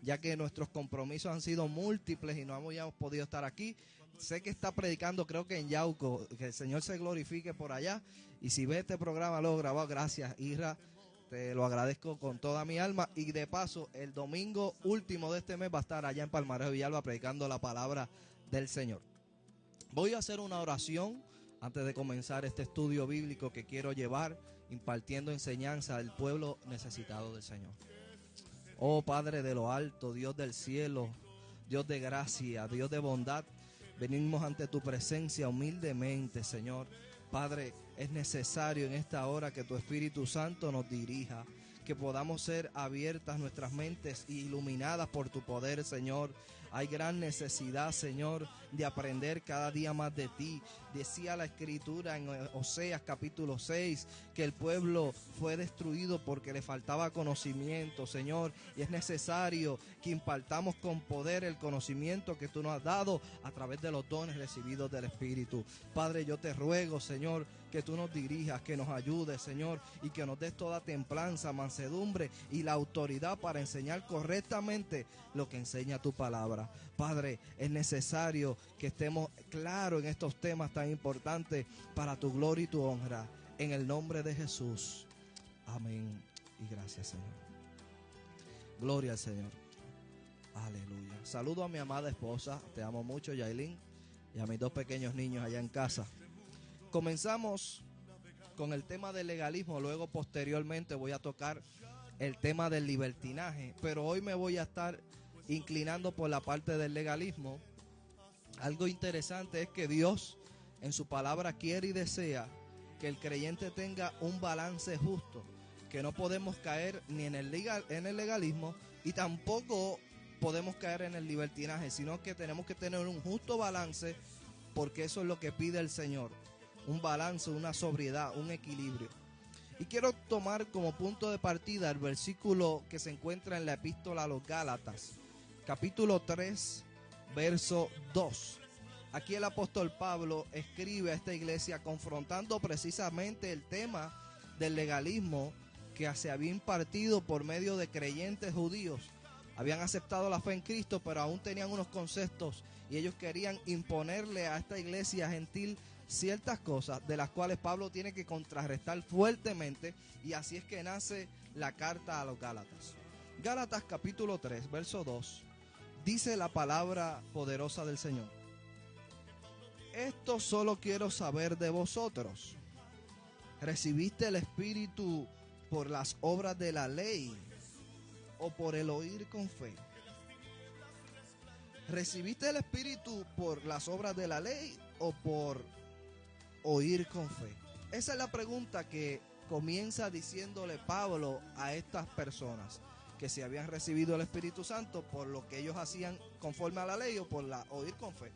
ya que nuestros compromisos han sido múltiples y no habíamos podido estar aquí. Sé que está predicando, creo que en Yauco, que el Señor se glorifique por allá. Y si ves este programa luego grabado, gracias, Isra, te lo agradezco con toda mi alma. Y de paso, el domingo último de este mes va a estar allá en Palmarejo Villalba predicando la palabra del Señor. Voy a hacer una oración antes de comenzar este estudio bíblico que quiero llevar, impartiendo enseñanza al pueblo necesitado del Señor. Oh Padre de lo alto, Dios del cielo, Dios de gracia, Dios de bondad, venimos ante tu presencia humildemente, Señor. Padre, es necesario en esta hora que tu Espíritu Santo nos dirija, que podamos ser abiertas nuestras mentes y iluminadas por tu poder, Señor. Hay gran necesidad, Señor, de aprender cada día más de ti. Decía la Escritura en Oseas capítulo 6 que el pueblo fue destruido porque le faltaba conocimiento, Señor. Y es necesario que impartamos con poder el conocimiento que tú nos has dado a través de los dones recibidos del Espíritu. Padre, yo te ruego, Señor, que tú nos dirijas, que nos ayudes, Señor, y que nos des toda templanza, mansedumbre y la autoridad para enseñar correctamente lo que enseña tu palabra. Padre, es necesario que estemos claros en estos temas tan importantes para tu gloria y tu honra. En el nombre de Jesús. Amén. Y gracias, Señor. Gloria al Señor. Aleluya. Saludo a mi amada esposa. Te amo mucho, Yailin. Y a mis dos pequeños niños allá en casa. Comenzamos con el tema del legalismo. Luego, posteriormente, voy a tocar el tema del libertinaje. Pero hoy me voy a estar inclinando por la parte del legalismo. Algo interesante es que Dios en su palabra quiere y desea que el creyente tenga un balance justo, que no podemos caer ni en el legalismo y tampoco podemos caer en el libertinaje, sino que tenemos que tener un justo balance, porque eso es lo que pide el Señor, un balance, una sobriedad, un equilibrio. Y quiero tomar como punto de partida el versículo que se encuentra en la epístola a los Gálatas, capítulo 3, verso 2. Aquí el apóstol Pablo escribe a esta iglesia confrontando precisamente el tema del legalismo que se había impartido por medio de creyentes judíos. Habían aceptado la fe en Cristo, pero aún tenían unos conceptos y ellos querían imponerle a esta iglesia gentil ciertas cosas de las cuales Pablo tiene que contrarrestar fuertemente, y así es que nace la carta a los Gálatas. Gálatas capítulo 3, verso 2. Dice la palabra poderosa del Señor: esto solo quiero saber de vosotros. ¿Recibiste el Espíritu por las obras de la ley o por el oír con fe? ¿Recibiste el Espíritu por las obras de la ley o por oír con fe? Esa es la pregunta que comienza diciéndole Pablo a estas personas, que si habían recibido el Espíritu Santo por lo que ellos hacían conforme a la ley o por la oír con fe.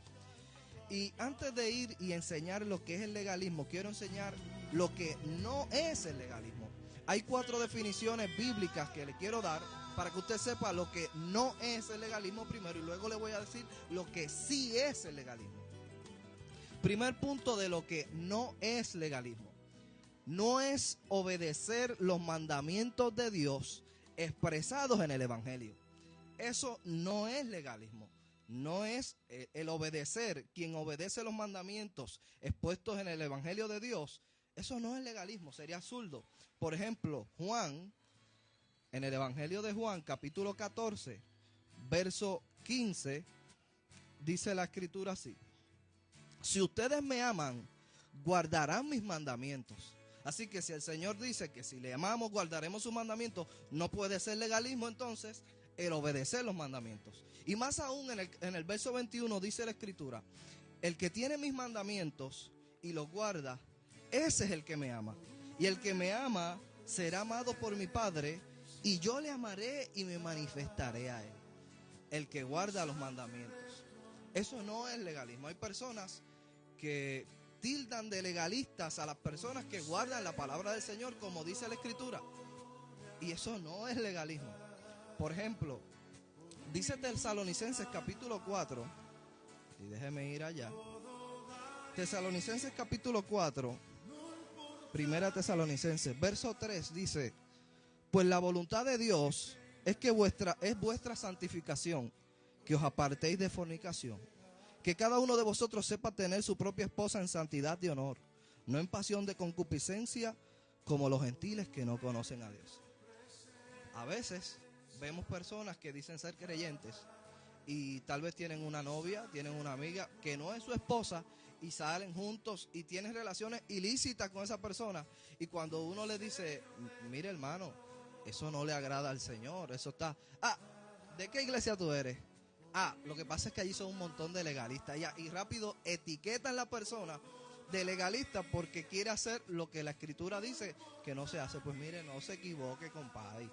Y antes de ir y enseñar lo que es el legalismo, quiero enseñar lo que no es el legalismo. Hay 4 definiciones bíblicas que le quiero dar para que usted sepa lo que no es el legalismo primero, y luego le voy a decir lo que sí es el legalismo. Primer punto de lo que no es legalismo: no es obedecer los mandamientos de Dios expresados en el Evangelio. Eso no es legalismo. No es el obedecer. Quien obedece los mandamientos expuestos en el Evangelio de Dios, eso no es legalismo, sería absurdo. Por ejemplo, Juan, en el Evangelio de Juan, capítulo 14, verso 15, dice la Escritura así: si ustedes me aman, guardarán mis mandamientos. Así que si el Señor dice que si le amamos, guardaremos sus mandamientos, no puede ser legalismo entonces el obedecer los mandamientos. Y más aún en el verso 21 dice la Escritura: el que tiene mis mandamientos y los guarda, ese es el que me ama. Y el que me ama será amado por mi Padre, y yo le amaré y me manifestaré a él. El que guarda los mandamientos. Eso no es legalismo. Hay personas que tildan de legalistas a las personas que guardan la palabra del Señor, como dice la Escritura, y eso no es legalismo. Por ejemplo, dice Tesalonicenses capítulo 4, y déjeme ir allá. Tesalonicenses capítulo 4, primera Tesalonicenses, verso 3 dice: pues la voluntad de Dios es que es vuestra santificación, que os apartéis de fornicación, que cada uno de vosotros sepa tener su propia esposa en santidad y honor, no en pasión de concupiscencia, como los gentiles que no conocen a Dios. A veces vemos personas que dicen ser creyentes y tal vez tienen una novia, tienen una amiga que no es su esposa y salen juntos y tienen relaciones ilícitas con esa persona. Y cuando uno le dice, mire hermano, eso no le agrada al Señor, eso está... ¿De qué iglesia tú eres? Lo que pasa es que allí son un montón de legalistas y rápido etiquetan a la persona de legalista porque quiere hacer lo que la Escritura dice que no se hace. Pues mire, no se equivoque, compadre.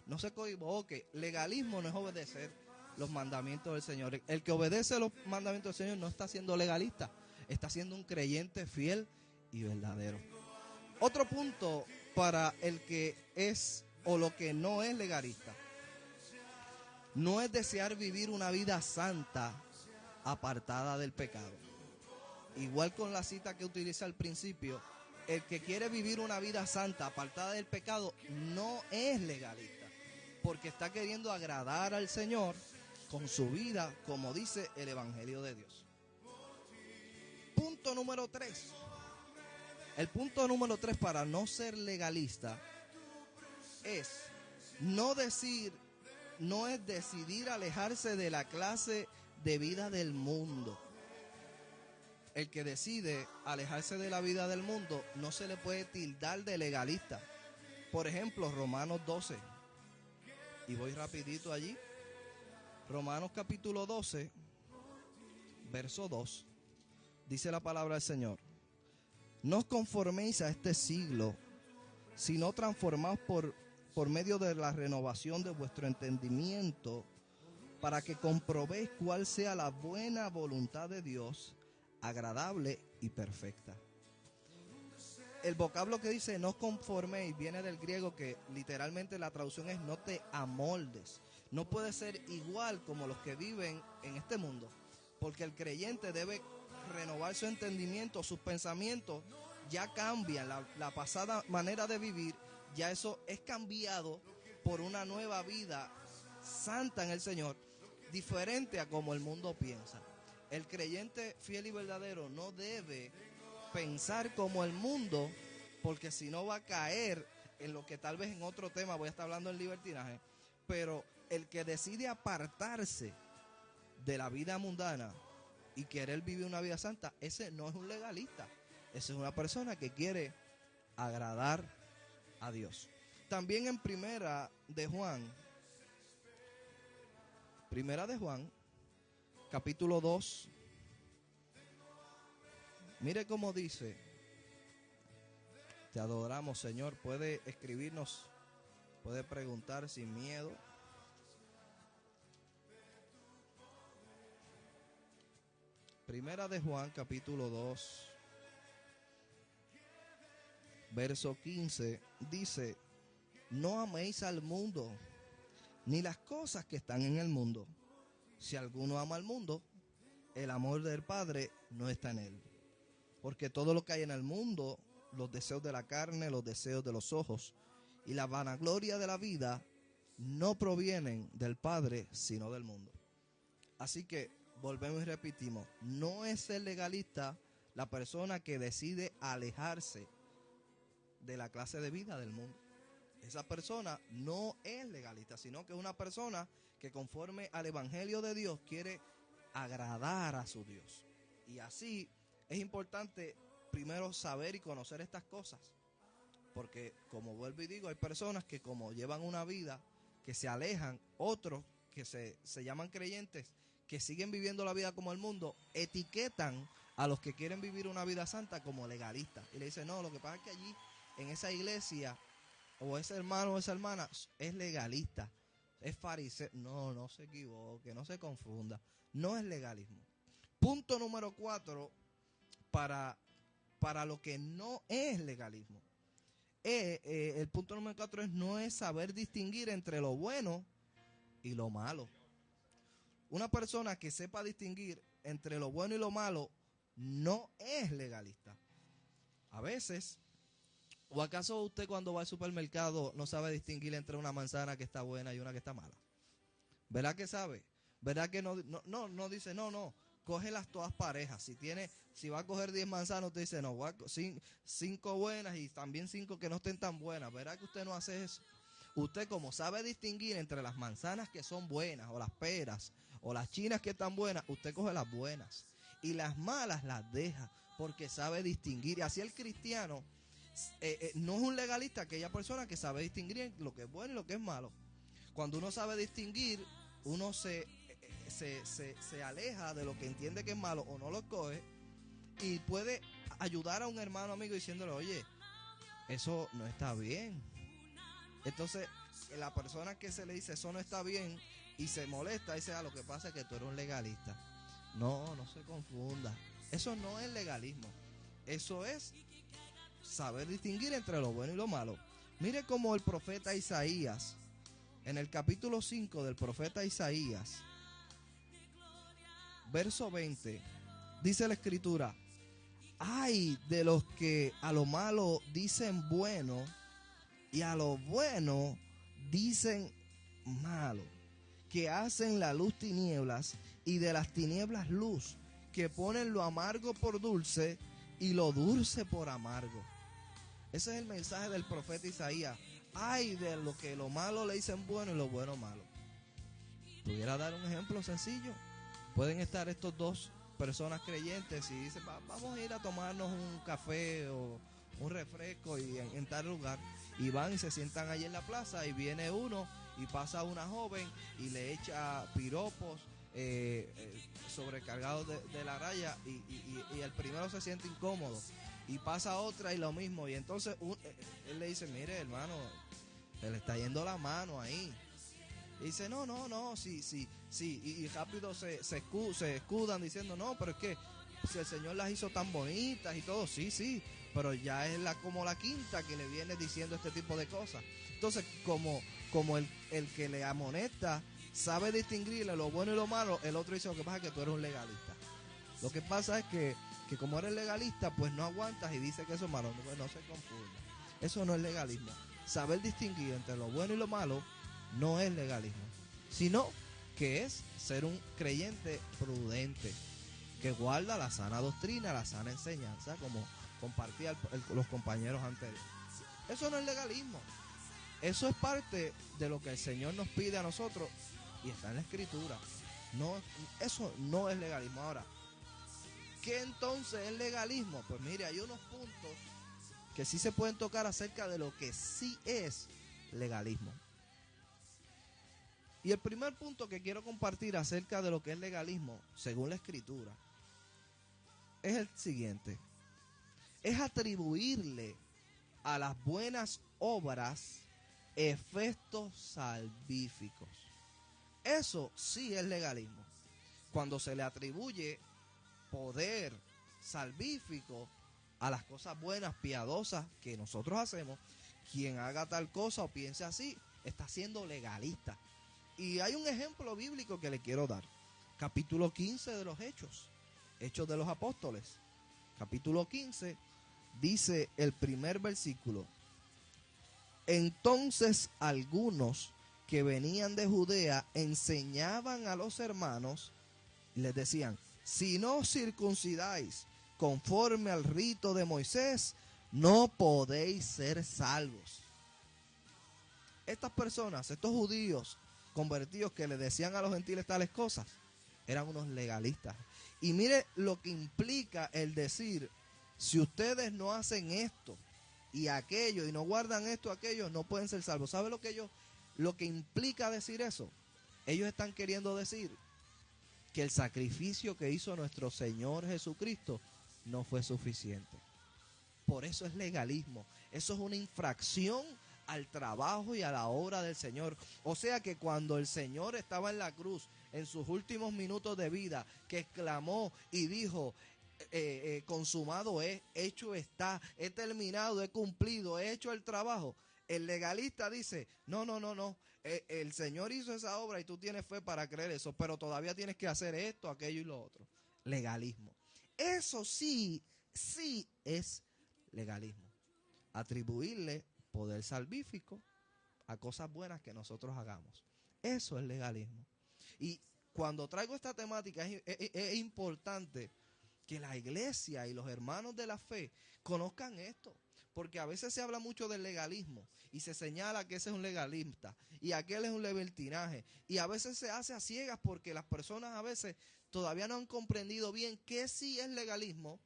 No se equivoque. Legalismo no es obedecer los mandamientos del Señor. El que obedece los mandamientos del Señor no está siendo legalista, está siendo un creyente fiel y verdadero. Otro punto para el que es o lo que no es legalista: no es desear vivir una vida santa apartada del pecado. Igual con la cita que utiliza al principio, el que quiere vivir una vida santa apartada del pecado no es legalista, porque está queriendo agradar al Señor con su vida, como dice el Evangelio de Dios. Punto número 3. El punto número 3 para no ser legalista es no es decidir alejarse de la clase de vida del mundo. El que decide alejarse de la vida del mundo no se le puede tildar de legalista. Por ejemplo, Romanos 12. Y voy rapidito allí. Romanos capítulo 12, verso 2. Dice la palabra del Señor: no os conforméis a este siglo, sino transformaos por medio de la renovación de vuestro entendimiento, para que comprobéis cuál sea la buena voluntad de Dios, agradable y perfecta. El vocablo que dice no conforméis viene del griego, que literalmente la traducción es no te amoldes. No puede ser igual como los que viven en este mundo, porque el creyente debe renovar su entendimiento, sus pensamientos ya cambian, la pasada manera de vivir, ya eso es cambiado por una nueva vida santa en el Señor, diferente a como el mundo piensa. El creyente fiel y verdadero no debe pensar como el mundo, porque si no va a caer en lo que tal vez en otro tema voy a estar hablando del libertinaje. Pero el que decide apartarse de la vida mundana y querer vivir una vida santa, ese no es un legalista, ese es una persona que quiere agradar a Dios. También en Primera de Juan capítulo 2, mire cómo dice: te adoramos, Señor. Puede escribirnos, puede preguntar sin miedo. Primera de Juan capítulo 2, verso 15 dice: no améis al mundo, ni las cosas que están en el mundo. Si alguno ama al mundo, el amor del Padre no está en él. Porque todo lo que hay en el mundo, los deseos de la carne, los deseos de los ojos y la vanagloria de la vida, no provienen del Padre, sino del mundo. Así que volvemos y repetimos: no es el legalista la persona que decide alejarse de la clase de vida del mundo. Esa persona no es legalista, sino que es una persona que conforme al Evangelio de Dios quiere agradar a su Dios. Y así es importante primero saber y conocer estas cosas, porque como vuelvo y digo, hay personas que como llevan una vida que se alejan, otros que se llaman creyentes, que siguen viviendo la vida como el mundo, etiquetan a los que quieren vivir una vida santa como legalistas y le dicen: no, lo que pasa es que allí en esa iglesia o ese hermano o esa hermana es legalista, es fariseo. No, no se equivoque, no se confunda, no es legalismo. Punto número 4 para lo que no es legalismo. El punto número 4 es no es saber distinguir entre lo bueno y lo malo. Una persona que sepa distinguir entre lo bueno y lo malo no es legalista. A veces ¿O acaso usted cuando va al supermercado no sabe distinguir entre una manzana que está buena y una que está mala? ¿Verdad que sabe? ¿Verdad que no dice, no, cógelas todas parejas? Si va a coger 10 manzanas, usted dice, no, voy a 5 buenas y también 5 que no estén tan buenas. ¿Verdad que usted no hace eso? Usted, como sabe distinguir entre las manzanas que son buenas, o las peras, o las chinas que están buenas, usted coge las buenas. Y las malas las deja, porque sabe distinguir. Y así el cristiano no es un legalista, aquella persona que sabe distinguir lo que es bueno y lo que es malo. Cuando uno sabe distinguir, uno se aleja de lo que entiende que es malo o no lo coge, y puede ayudar a un hermano amigo diciéndole, oye, eso no está bien. Entonces, la persona que se le dice eso no está bien y se molesta, dice, lo que pasa es que tú eres un legalista. No se confunda. Eso no es legalismo. Eso es saber distinguir entre lo bueno y lo malo. Mire cómo el profeta Isaías, en el capítulo 5 del profeta Isaías, verso 20, dice la escritura, ay de los que a lo malo dicen bueno y a lo bueno dicen malo, que hacen la luz tinieblas y de las tinieblas luz, que ponen lo amargo por dulce y lo dulce por amargo. Ese es el mensaje del profeta Isaías. Ay de lo que lo malo le dicen bueno y lo bueno malo. Pudiera dar un ejemplo sencillo. Pueden estar estos dos personas creyentes y dicen, vamos a ir a tomarnos un café o un refresco y en tal lugar, y van y se sientan allí en la plaza, y viene uno y pasa una joven y le echa piropos sobrecargados de la raya, y el primero se siente incómodo, y pasa otra y lo mismo, y entonces él le dice, mire hermano, se le está yendo la mano ahí. Y dice, no, sí, y rápido se escudan diciendo, no, pero es que si el Señor las hizo tan bonitas y todo, sí, pero ya es como la quinta que le viene diciendo este tipo de cosas. Entonces, como el que le amonesta sabe distinguirle lo bueno y lo malo, el otro dice, lo que pasa es que tú eres un legalista. Lo que pasa es que como eres legalista, pues no aguantas y dice que eso es malo. No se confunda. Eso no es legalismo. Saber distinguir entre lo bueno y lo malo no es legalismo, sino que es ser un creyente prudente, que guarda la sana doctrina, la sana enseñanza, como compartía los compañeros anteriores. Eso no es legalismo. Eso es parte de lo que el Señor nos pide a nosotros y está en la Escritura. Eso no es legalismo. Ahora, ¿qué entonces es legalismo? Pues mire, hay unos puntos que sí se pueden tocar acerca de lo que sí es legalismo. Y el primer punto que quiero compartir acerca de lo que es legalismo, según la Escritura, es el siguiente. Es atribuirle a las buenas obras efectos salvíficos. Eso sí es legalismo. Cuando se le atribuye poder salvífico a las cosas buenas, piadosas que nosotros hacemos, quien haga tal cosa o piense así, está siendo legalista. Y hay un ejemplo bíblico que le quiero dar. Capítulo 15 de los Hechos de los Apóstoles. Capítulo 15 dice el primer versículo. Entonces algunos que venían de Judea enseñaban a los hermanos y les decían, si no circuncidáis conforme al rito de Moisés, no podéis ser salvos. Estas personas, estos judíos convertidos que le decían a los gentiles tales cosas, eran unos legalistas. Y mire lo que implica el decir, si ustedes no hacen esto y aquello y no guardan esto, aquello, no pueden ser salvos. ¿Sabe lo que implica decir eso? Ellos están queriendo decir que el sacrificio que hizo nuestro Señor Jesucristo no fue suficiente. Por eso es legalismo. Eso es una infracción al trabajo y a la obra del Señor. O sea que cuando el Señor estaba en la cruz, en sus últimos minutos de vida, que exclamó y dijo, consumado es, hecho está, he terminado, he cumplido, he hecho el trabajo. El legalista dice, no, el Señor hizo esa obra y tú tienes fe para creer eso, pero todavía tienes que hacer esto, aquello y lo otro. Legalismo. Eso sí es legalismo. atribuirle poder salvífico a cosas buenas que nosotros hagamos. Eso es legalismo. Y cuando traigo esta temática es importante que la iglesia y los hermanos de la fe conozcan esto, porque a veces se habla mucho del legalismo y se señala que ese es un legalista y aquel es un libertinaje, y a veces se hace a ciegas porque las personas a veces todavía no han comprendido bien qué sí es legalismo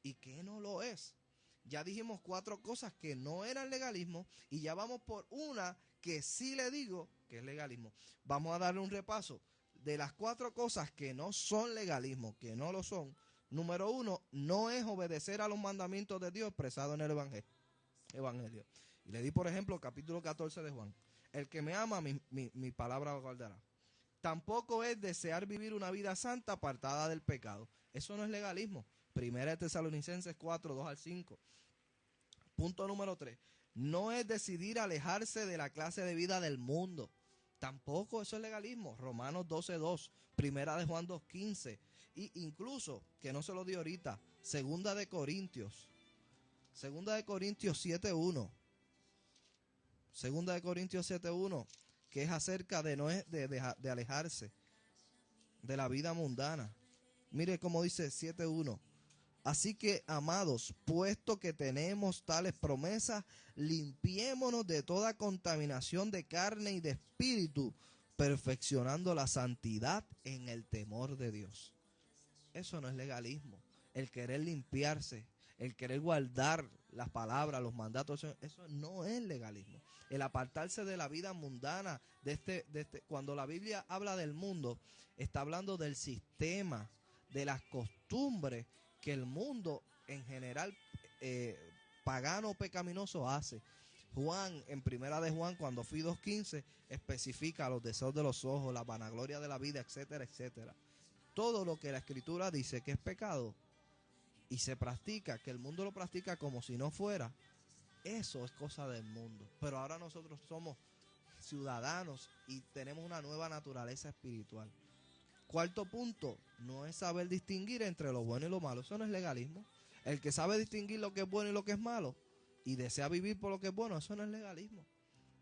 y qué no lo es. Ya dijimos 4 cosas que no eran legalismo y ya vamos por una que sí le digo que es legalismo. Vamos a darle un repaso de las 4 cosas que no son legalismo, que no lo son. Número 1, no es obedecer a los mandamientos de Dios expresados en el Evangelio. Y le di, por ejemplo, capítulo 14 de Juan. El que me ama, mi palabra guardará. Tampoco es desear vivir una vida santa apartada del pecado. Eso no es legalismo. Primera de Tesalonicenses 4, 2 al 5. Punto número 3. No es decidir alejarse de la clase de vida del mundo. Tampoco eso es legalismo. Romanos 12, 2. Primera de Juan 2, 15. Y incluso, que no se lo di ahorita, Segunda de Corintios 7:1. Segunda de Corintios 7:1, que es acerca de alejarse de la vida mundana. Mire cómo dice 7:1. Así que, amados, puesto que tenemos tales promesas, limpiémonos de toda contaminación de carne y de espíritu, perfeccionando la santidad en el temor de Dios. Eso no es legalismo. El querer limpiarse, el querer guardar las palabras, los mandatos, eso no es legalismo. El apartarse de la vida mundana, cuando la Biblia habla del mundo, está hablando del sistema, de las costumbres que el mundo en general pagano o pecaminoso hace. Juan, en primera de Juan, cuando fui 2:15, especifica los deseos de los ojos, la vanagloria de la vida, etcétera, etcétera. Todo lo que la Escritura dice que es pecado y se practica, que el mundo lo practica como si no fuera, eso es cosa del mundo. Pero ahora nosotros somos ciudadanos y tenemos una nueva naturaleza espiritual. Cuarto punto, no es saber distinguir entre lo bueno y lo malo. Eso no es legalismo. El que sabe distinguir lo que es bueno y lo que es malo y desea vivir por lo que es bueno, eso no es legalismo.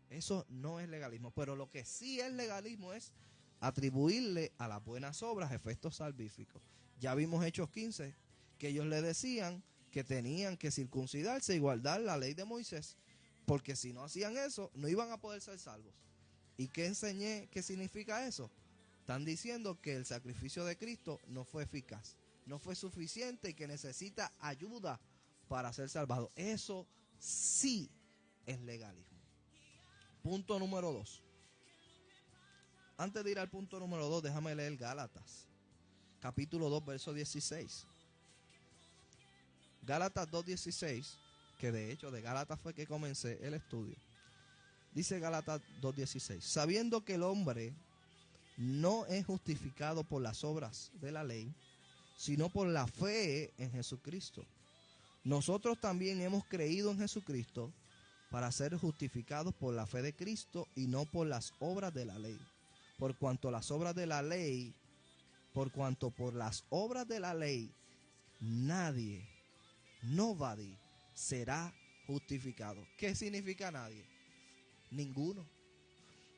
Eso no es legalismo. Pero lo que sí es legalismo es atribuirle a las buenas obras efectos salvíficos. Ya vimos Hechos 15, que ellos le decían que tenían que circuncidarse y guardar la ley de Moisés, porque si no hacían eso, no iban a poder ser salvos. ¿Y qué enseñé? ¿Qué significa eso? Están diciendo que el sacrificio de Cristo no fue eficaz, no fue suficiente y que necesita ayuda para ser salvado. Eso sí es legalismo. Punto número 2. Antes de ir al punto número 2, déjame leer Gálatas, capítulo 2, verso 16. Gálatas 2:16, que de hecho de Gálatas fue que comencé el estudio. Dice Gálatas 2:16, sabiendo que el hombre no es justificado por las obras de la ley, sino por la fe en Jesucristo. Nosotros también hemos creído en Jesucristo para ser justificados por la fe de Cristo y no por las obras de la ley. Por cuanto por las obras de la ley, nadie, nobody, será justificado. ¿Qué significa nadie? Ninguno.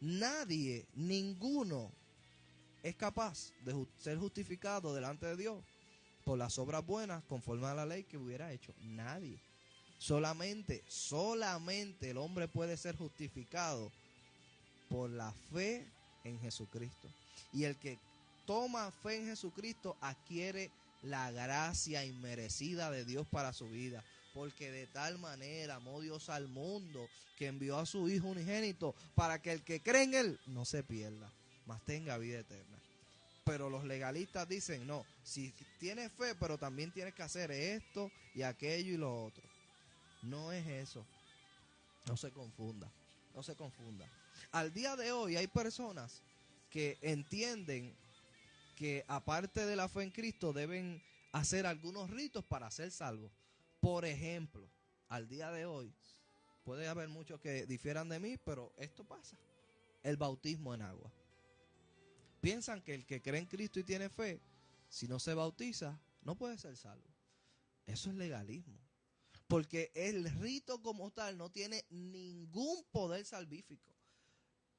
Nadie, ninguno es capaz de ser justificado delante de Dios por las obras buenas conforme a la ley que hubiera hecho. Nadie. Solamente el hombre puede ser justificado por la fe en Jesucristo. Y el que toma fe en Jesucristo adquiere la gracia inmerecida de Dios para su vida. Porque de tal manera amó Dios al mundo que envió a su Hijo unigénito para que el que cree en Él no se pierda, mas tenga vida eterna. Pero los legalistas dicen, no, si tienes fe, pero también tienes que hacer esto y aquello y lo otro. No es eso. No se confunda. No se confunda. Al día de hoy hay personas que entienden que aparte de la fe en Cristo deben hacer algunos ritos para ser salvos. Por ejemplo, al día de hoy, puede haber muchos que difieran de mí, pero esto pasa. El bautismo en agua. Piensan que el que cree en Cristo y tiene fe, si no se bautiza, no puede ser salvo. Eso es legalismo. porque el rito como tal no tiene ningún poder salvífico.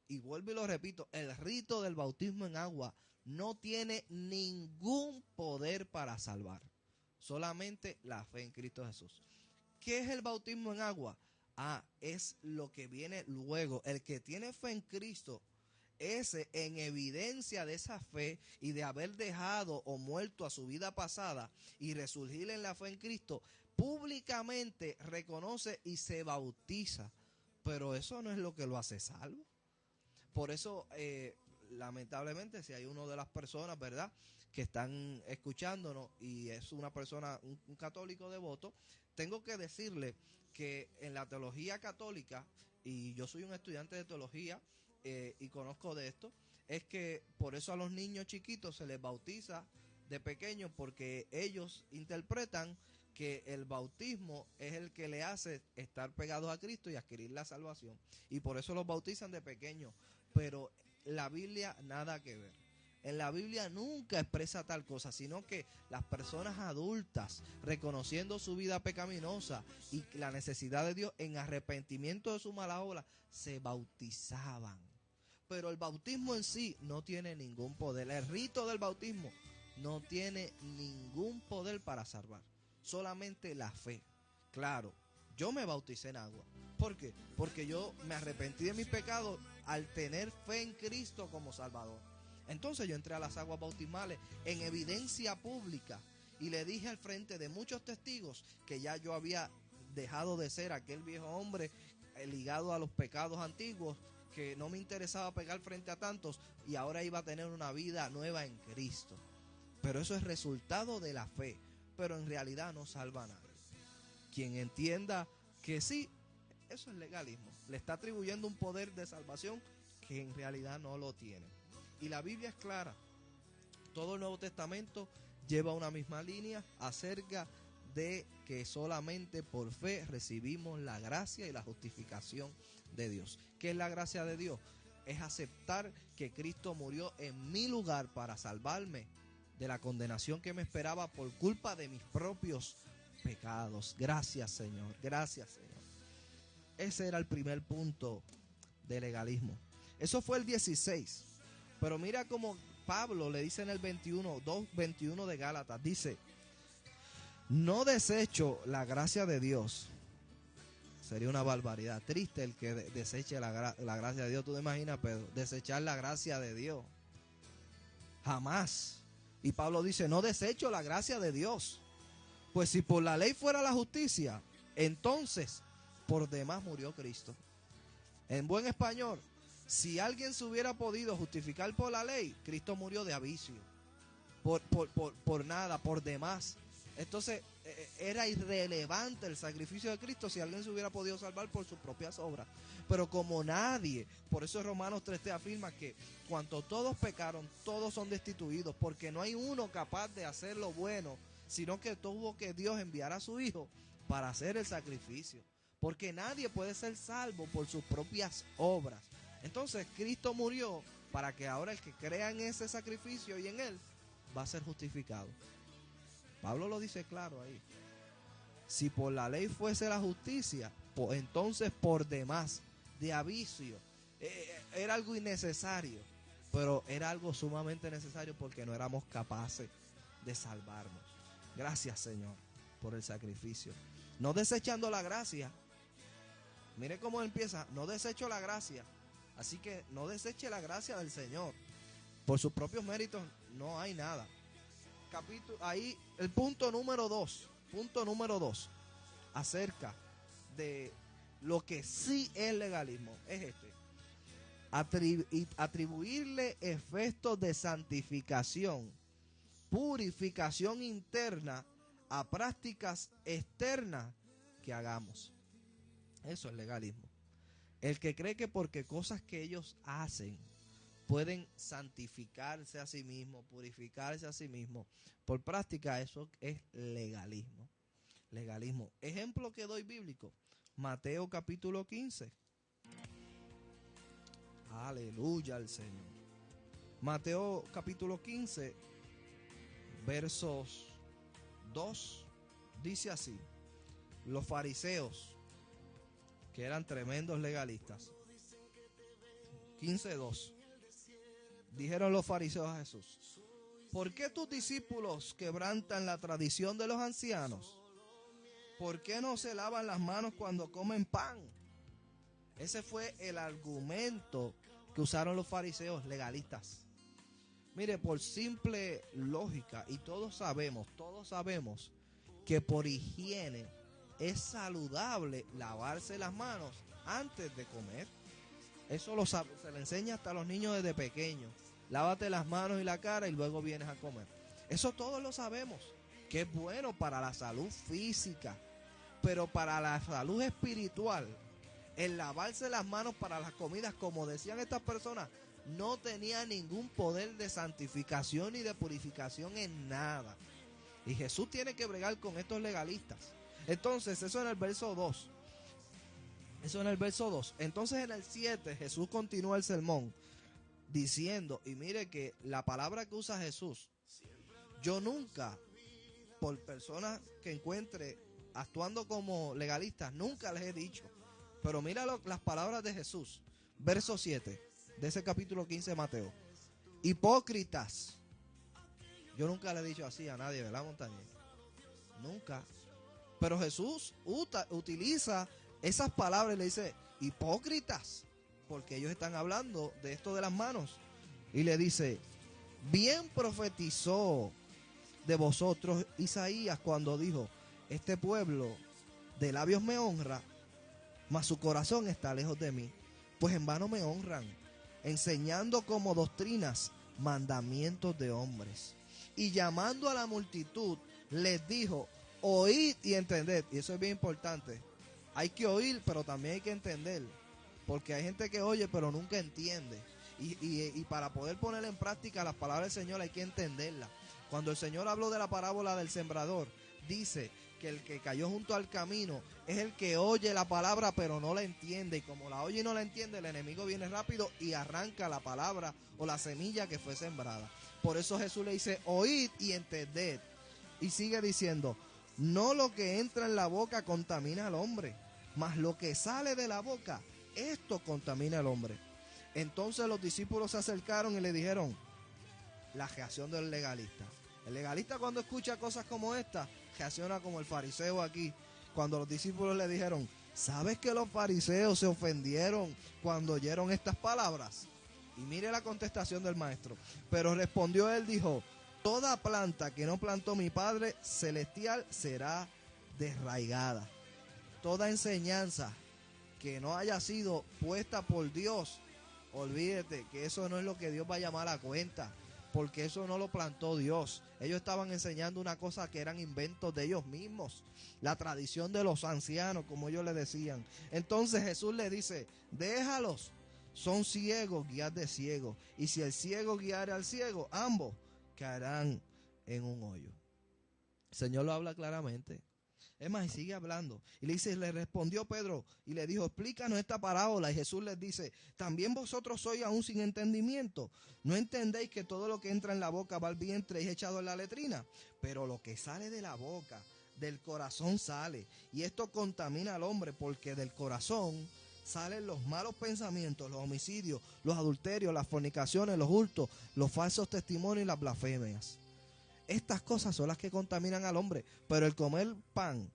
Y vuelvo y lo repito, el rito del bautismo en agua no tiene ningún poder para salvar, solamente la fe en Cristo Jesús. ¿Qué es el bautismo en agua? Es lo que viene luego. El que tiene fe en Cristo, ese en evidencia de esa fe y de haber dejado o muerto a su vida pasada y resurgir en la fe en Cristo, públicamente reconoce y se bautiza. Pero eso no es lo que lo hace salvo. Por eso, lamentablemente, si hay una de las personas, ¿verdad?, que están escuchándonos y es una persona, un católico devoto, tengo que decirle que en la teología católica, y yo soy un estudiante de teología y conozco de esto, es que por eso a los niños chiquitos se les bautiza de pequeños, porque ellos interpretan que el bautismo es el que le hace estar pegados a Cristo y adquirir la salvación, y por eso los bautizan de pequeños. Pero la Biblia nada que ver. En la Biblia nunca expresa tal cosa, sino que las personas adultas, reconociendo su vida pecaminosa y la necesidad de Dios en arrepentimiento de su mala obra, se bautizaban. Pero el bautismo en sí no tiene ningún poder. El rito del bautismo no tiene ningún poder para salvar. Solamente la fe. Claro, yo me bauticé en agua. ¿Por qué? Porque yo me arrepentí de mis pecados al tener fe en Cristo como Salvador. Entonces yo entré a las aguas bautismales en evidencia pública y le dije al frente de muchos testigos que ya yo había dejado de ser aquel viejo hombre ligado a los pecados antiguos, que no me interesaba pegar frente a tantos y ahora iba a tener una vida nueva en Cristo. Pero eso es resultado de la fe, pero en realidad no salva a nadie. Quien entienda que sí, eso es legalismo. Le está atribuyendo un poder de salvación que en realidad no lo tiene. Y la Biblia es clara. Todo el Nuevo Testamento lleva una misma línea acerca de que solamente por fe recibimos la gracia y la justificación de Dios. ¿Qué es la gracia de Dios? Es aceptar que Cristo murió en mi lugar para salvarme de la condenación que me esperaba por culpa de mis propios pecados. Gracias, Señor. Gracias, Señor. Ese era el primer punto de legalismo. Eso fue el 16. Pero mira cómo Pablo le dice en el 2:21 de Gálatas, dice: no desecho la gracia de Dios. Sería una barbaridad. Triste el que deseche la gracia de Dios. ¿Tú te imaginas, Pedro? Desechar la gracia de Dios. Jamás. Y Pablo dice: no desecho la gracia de Dios. Pues si por la ley fuera la justicia, entonces por demás murió Cristo. En buen español, si alguien se hubiera podido justificar por la ley, Cristo murió de avicio. Por nada, por demás. Entonces era irrelevante el sacrificio de Cristo si alguien se hubiera podido salvar por sus propias obras. Pero como nadie, por eso Romanos 3 afirma que cuanto todos pecaron, todos son destituidos, porque no hay uno capaz de hacer lo bueno, sino que tuvo que Dios enviar a su Hijo para hacer el sacrificio. Porque nadie puede ser salvo por sus propias obras. Entonces Cristo murió para que ahora el que crea en ese sacrificio y en él va a ser justificado. Pablo lo dice claro ahí. Si por la ley fuese la justicia, pues entonces por demás, de avicio, era algo innecesario, pero era algo sumamente necesario porque no éramos capaces de salvarnos. Gracias, Señor, por el sacrificio. No desechando la gracia. Mire cómo empieza: no desecho la gracia. Así que no deseche la gracia del Señor. Por sus propios méritos no hay nada. Ahí el punto número 2. Punto número 2. Acerca de lo que sí es legalismo. Es este: atribuirle efectos de santificación, purificación interna a prácticas externas que hagamos. Eso es legalismo. El que cree que porque cosas que ellos hacen pueden santificarse a sí mismos, purificarse a sí mismos por práctica, eso es legalismo. Legalismo. Ejemplo que doy bíblico: Mateo capítulo 15. Aleluya al Señor. Mateo capítulo 15, versos 2, dice así: los fariseos, que eran tremendos legalistas. 15:2. Dijeron los fariseos a Jesús: ¿por qué tus discípulos quebrantan la tradición de los ancianos? ¿Por qué no se lavan las manos cuando comen pan? Ese fue el argumento que usaron los fariseos legalistas. Mire, por simple lógica, y todos sabemos que por higiene es saludable lavarse las manos antes de comer. Eso se le enseña hasta a los niños desde pequeños. Lávate las manos y la cara y luego vienes a comer. Eso todos lo sabemos, que es bueno para la salud física, pero para la salud espiritual, el lavarse las manos para las comidas, como decían estas personas, no tenía ningún poder de santificación ni de purificación en nada. Y Jesús tiene que bregar con estos legalistas. Entonces, eso en el verso 2. Entonces en el 7 Jesús continúa el sermón diciendo, y mire que la palabra que usa Jesús, yo nunca, por personas que encuentre actuando como legalistas, nunca les he dicho, pero mira las palabras de Jesús, verso 7 de ese capítulo 15 de Mateo: hipócritas. Yo nunca le he dicho así a nadie, ¿verdad, Montañez? Nunca. Pero Jesús utiliza esas palabras y le dice hipócritas, porque ellos están hablando de esto de las manos. Y le dice: bien profetizó de vosotros Isaías cuando dijo: este pueblo de labios me honra, mas su corazón está lejos de mí, pues en vano me honran, enseñando como doctrinas mandamientos de hombres. Y llamando a la multitud les dijo: oíd y entended. Y eso es bien importante. Hay que oír, pero también hay que entender, porque hay gente que oye pero nunca entiende. Y para poder poner en práctica las palabras del Señor hay que entenderlas. Cuando el Señor habló de la parábola del sembrador, dice que el que cayó junto al camino es el que oye la palabra pero no la entiende, y como la oye y no la entiende, el enemigo viene rápido y arranca la palabra o la semilla que fue sembrada. Por eso Jesús le dice: oíd y entended. Y sigue diciendo: no lo que entra en la boca contamina al hombre, mas lo que sale de la boca, esto contamina al hombre. Entonces los discípulos se acercaron y le dijeron la reacción del legalista. El legalista, cuando escucha cosas como esta, reacciona como el fariseo aquí, cuando los discípulos le dijeron: ¿sabes que los fariseos se ofendieron cuando oyeron estas palabras? Y mire la contestación del maestro. Pero respondió él, dijo: toda planta que no plantó mi Padre Celestial será desraigada. Toda enseñanza que no haya sido puesta por Dios, olvídate que eso no es lo que Dios va a llamar a cuenta, porque eso no lo plantó Dios. Ellos estaban enseñando una cosa que eran inventos de ellos mismos, la tradición de los ancianos, como ellos le decían. Entonces Jesús le dice: déjalos, son ciegos, guiad de ciegos, y si el ciego guiare al ciego, ambos caerán en un hoyo. El Señor lo habla claramente. Es más, y sigue hablando. Y le respondió Pedro y le dijo: explícanos esta parábola. Y Jesús les dice: ¿también vosotros sois aún sin entendimiento? ¿No entendéis que todo lo que entra en la boca va al vientre y es echado en la letrina? Pero lo que sale de la boca, del corazón sale. Y esto contamina al hombre, porque del corazón salen los malos pensamientos, los homicidios, los adulterios, las fornicaciones, los hurtos, los falsos testimonios y las blasfemias. Estas cosas son las que contaminan al hombre, pero el comer pan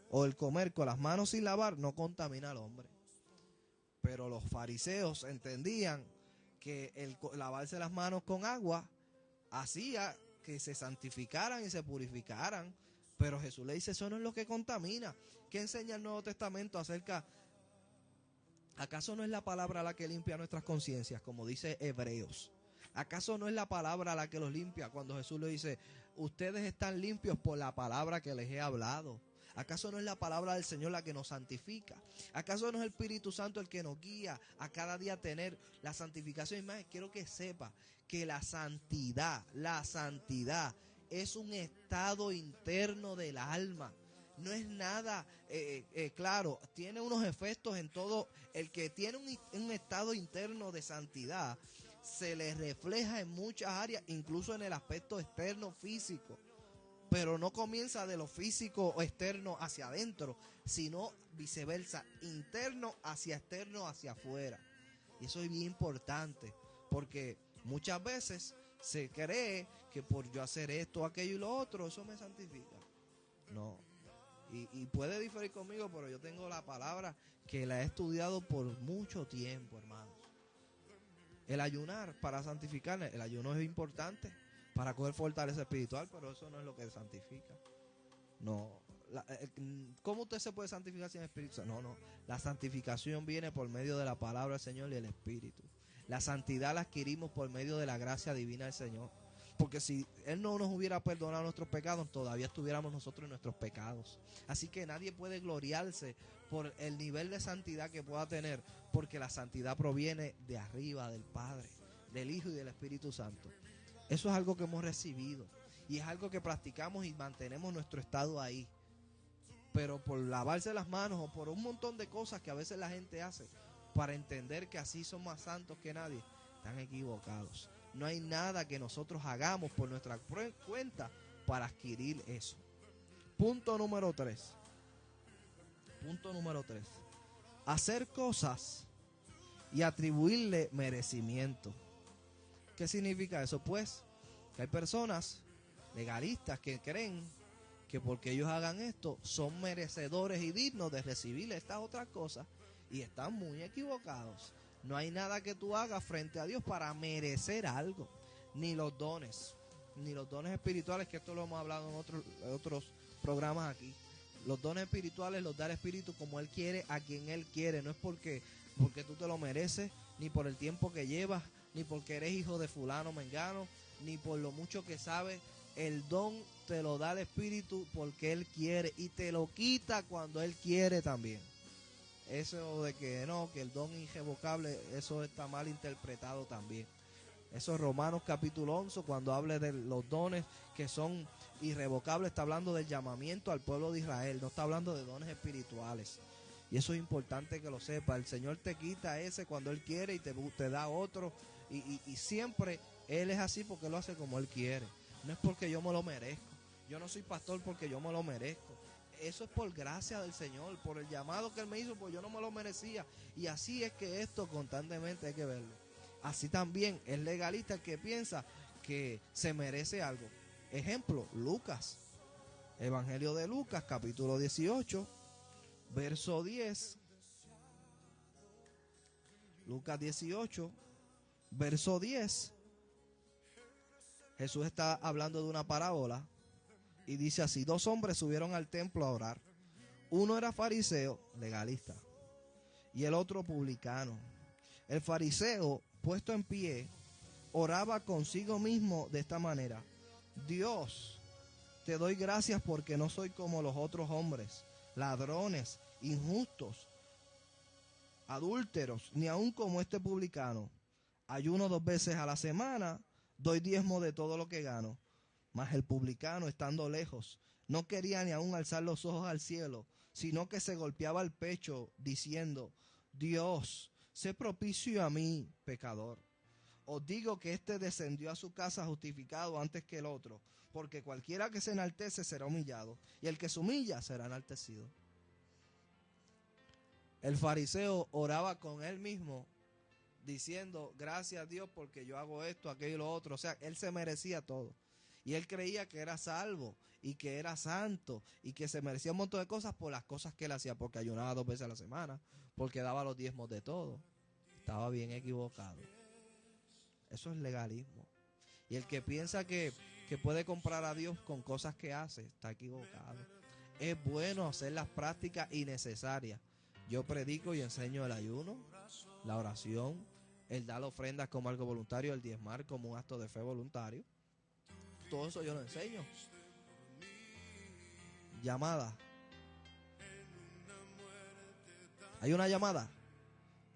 o el comer con las manos sin lavar no contamina al hombre. Pero los fariseos entendían que el lavarse las manos con agua hacía que se santificaran y se purificaran. Pero Jesús le dice: eso no es lo que contamina. ¿Qué enseña el Nuevo Testamento acerca? ¿Acaso no es la palabra la que limpia nuestras conciencias, como dice Hebreos? ¿Acaso no es la palabra la que los limpia cuando Jesús le dice: ustedes están limpios por la palabra que les he hablado? ¿Acaso no es la palabra del Señor la que nos santifica? ¿Acaso no es el Espíritu Santo el que nos guía a cada día tener la santificación? Y más, quiero que sepa que la santidad es un estado interno del alma. No es nada, claro, tiene unos efectos en todo. El que tiene un estado interno de santidad se le refleja en muchas áreas, incluso en el aspecto externo físico. pero no comienza de lo físico o externo hacia adentro, sino viceversa, interno hacia externo, hacia afuera. Y eso es bien importante, porque muchas veces se cree que por yo hacer esto, aquello y lo otro, eso me santifica. No. Y puede diferir conmigo, pero yo tengo la palabra que la he estudiado por mucho tiempo, hermanos. El ayunar para santificar, el ayuno es importante para coger fortaleza espiritual, pero eso no es lo que santifica. No. ¿Cómo usted se puede santificar sin Espíritu? No. La santificación viene por medio de la palabra del Señor y el Espíritu. La santidad la adquirimos por medio de la gracia divina del Señor. Porque si Él no nos hubiera perdonado nuestros pecados, todavía estuviéramos nosotros en nuestros pecados. Así que nadie puede gloriarse por el nivel de santidad que pueda tener, porque la santidad proviene de arriba, del Padre, del Hijo y del Espíritu Santo. Eso es algo que hemos recibido y es algo que practicamos y mantenemos nuestro estado ahí. Pero por lavarse las manos o por un montón de cosas que a veces la gente hace para entender que así son más santos que nadie, están equivocados. No hay nada que nosotros hagamos por nuestra cuenta para adquirir eso. Punto número 3. Hacer cosas y atribuirle merecimiento. ¿Qué significa eso? Pues que hay personas legalistas que creen que porque ellos hagan esto son merecedores y dignos de recibir estas otras cosas, y están muy equivocados. No hay nada que tú hagas frente a Dios para merecer algo, ni los dones espirituales, que esto lo hemos hablado en otros programas aquí. Los dones espirituales los da el Espíritu como Él quiere, a quien Él quiere. No es porque tú te lo mereces, ni por el tiempo que llevas, ni porque eres hijo de fulano, mengano, ni por lo mucho que sabes. El don te lo da el Espíritu porque Él quiere, y te lo quita cuando Él quiere también. Eso de que no, que el don es irrevocable, eso está mal interpretado también. Eso es Romanos capítulo 11, cuando habla de los dones que son irrevocables, está hablando del llamamiento al pueblo de Israel, no está hablando de dones espirituales. Y eso es importante que lo sepa. El Señor te quita ese cuando Él quiere y te da otro. Y siempre Él es así porque Él lo hace como Él quiere. No es porque yo me lo merezco. Yo no soy pastor porque yo me lo merezco. Eso es por gracia del Señor, por el llamado que Él me hizo, pues yo no me lo merecía. Y así es que esto constantemente hay que verlo. Así también es legalista el que piensa que se merece algo. Ejemplo, Lucas. Evangelio de Lucas, capítulo 18, verso 10. Lucas 18, verso 10. Jesús está hablando de una parábola y dice así: 2 hombres subieron al templo a orar. Uno era fariseo, legalista, y el otro publicano. El fariseo, puesto en pie, oraba consigo mismo de esta manera: Dios, te doy gracias porque no soy como los otros hombres, ladrones, injustos, adúlteros, ni aun como este publicano. Ayuno 2 veces a la semana, doy diezmo de todo lo que gano. Mas el publicano, estando lejos, no quería ni aun alzar los ojos al cielo, sino que se golpeaba el pecho, diciendo: Dios, sé propicio a mí, pecador. Os digo que éste descendió a su casa justificado antes que el otro, porque cualquiera que se enaltece será humillado, y el que se humilla será enaltecido. El fariseo oraba con él mismo, diciendo: gracias a Dios porque yo hago esto, aquello y lo otro. O sea, él se merecía todo. Y él creía que era salvo y que era santo y que se merecía un montón de cosas por las cosas que él hacía, porque ayunaba 2 veces a la semana, porque daba los diezmos de todo. Estaba bien equivocado. Eso es legalismo. Y el que piensa que puede comprar a Dios con cosas que hace, está equivocado. Es bueno hacer las prácticas innecesarias. Yo predico y enseño el ayuno, la oración, el dar ofrendas como algo voluntario, el diezmar como un acto de fe voluntario. Todo eso yo lo enseño. Llamada. ¿Hay una llamada?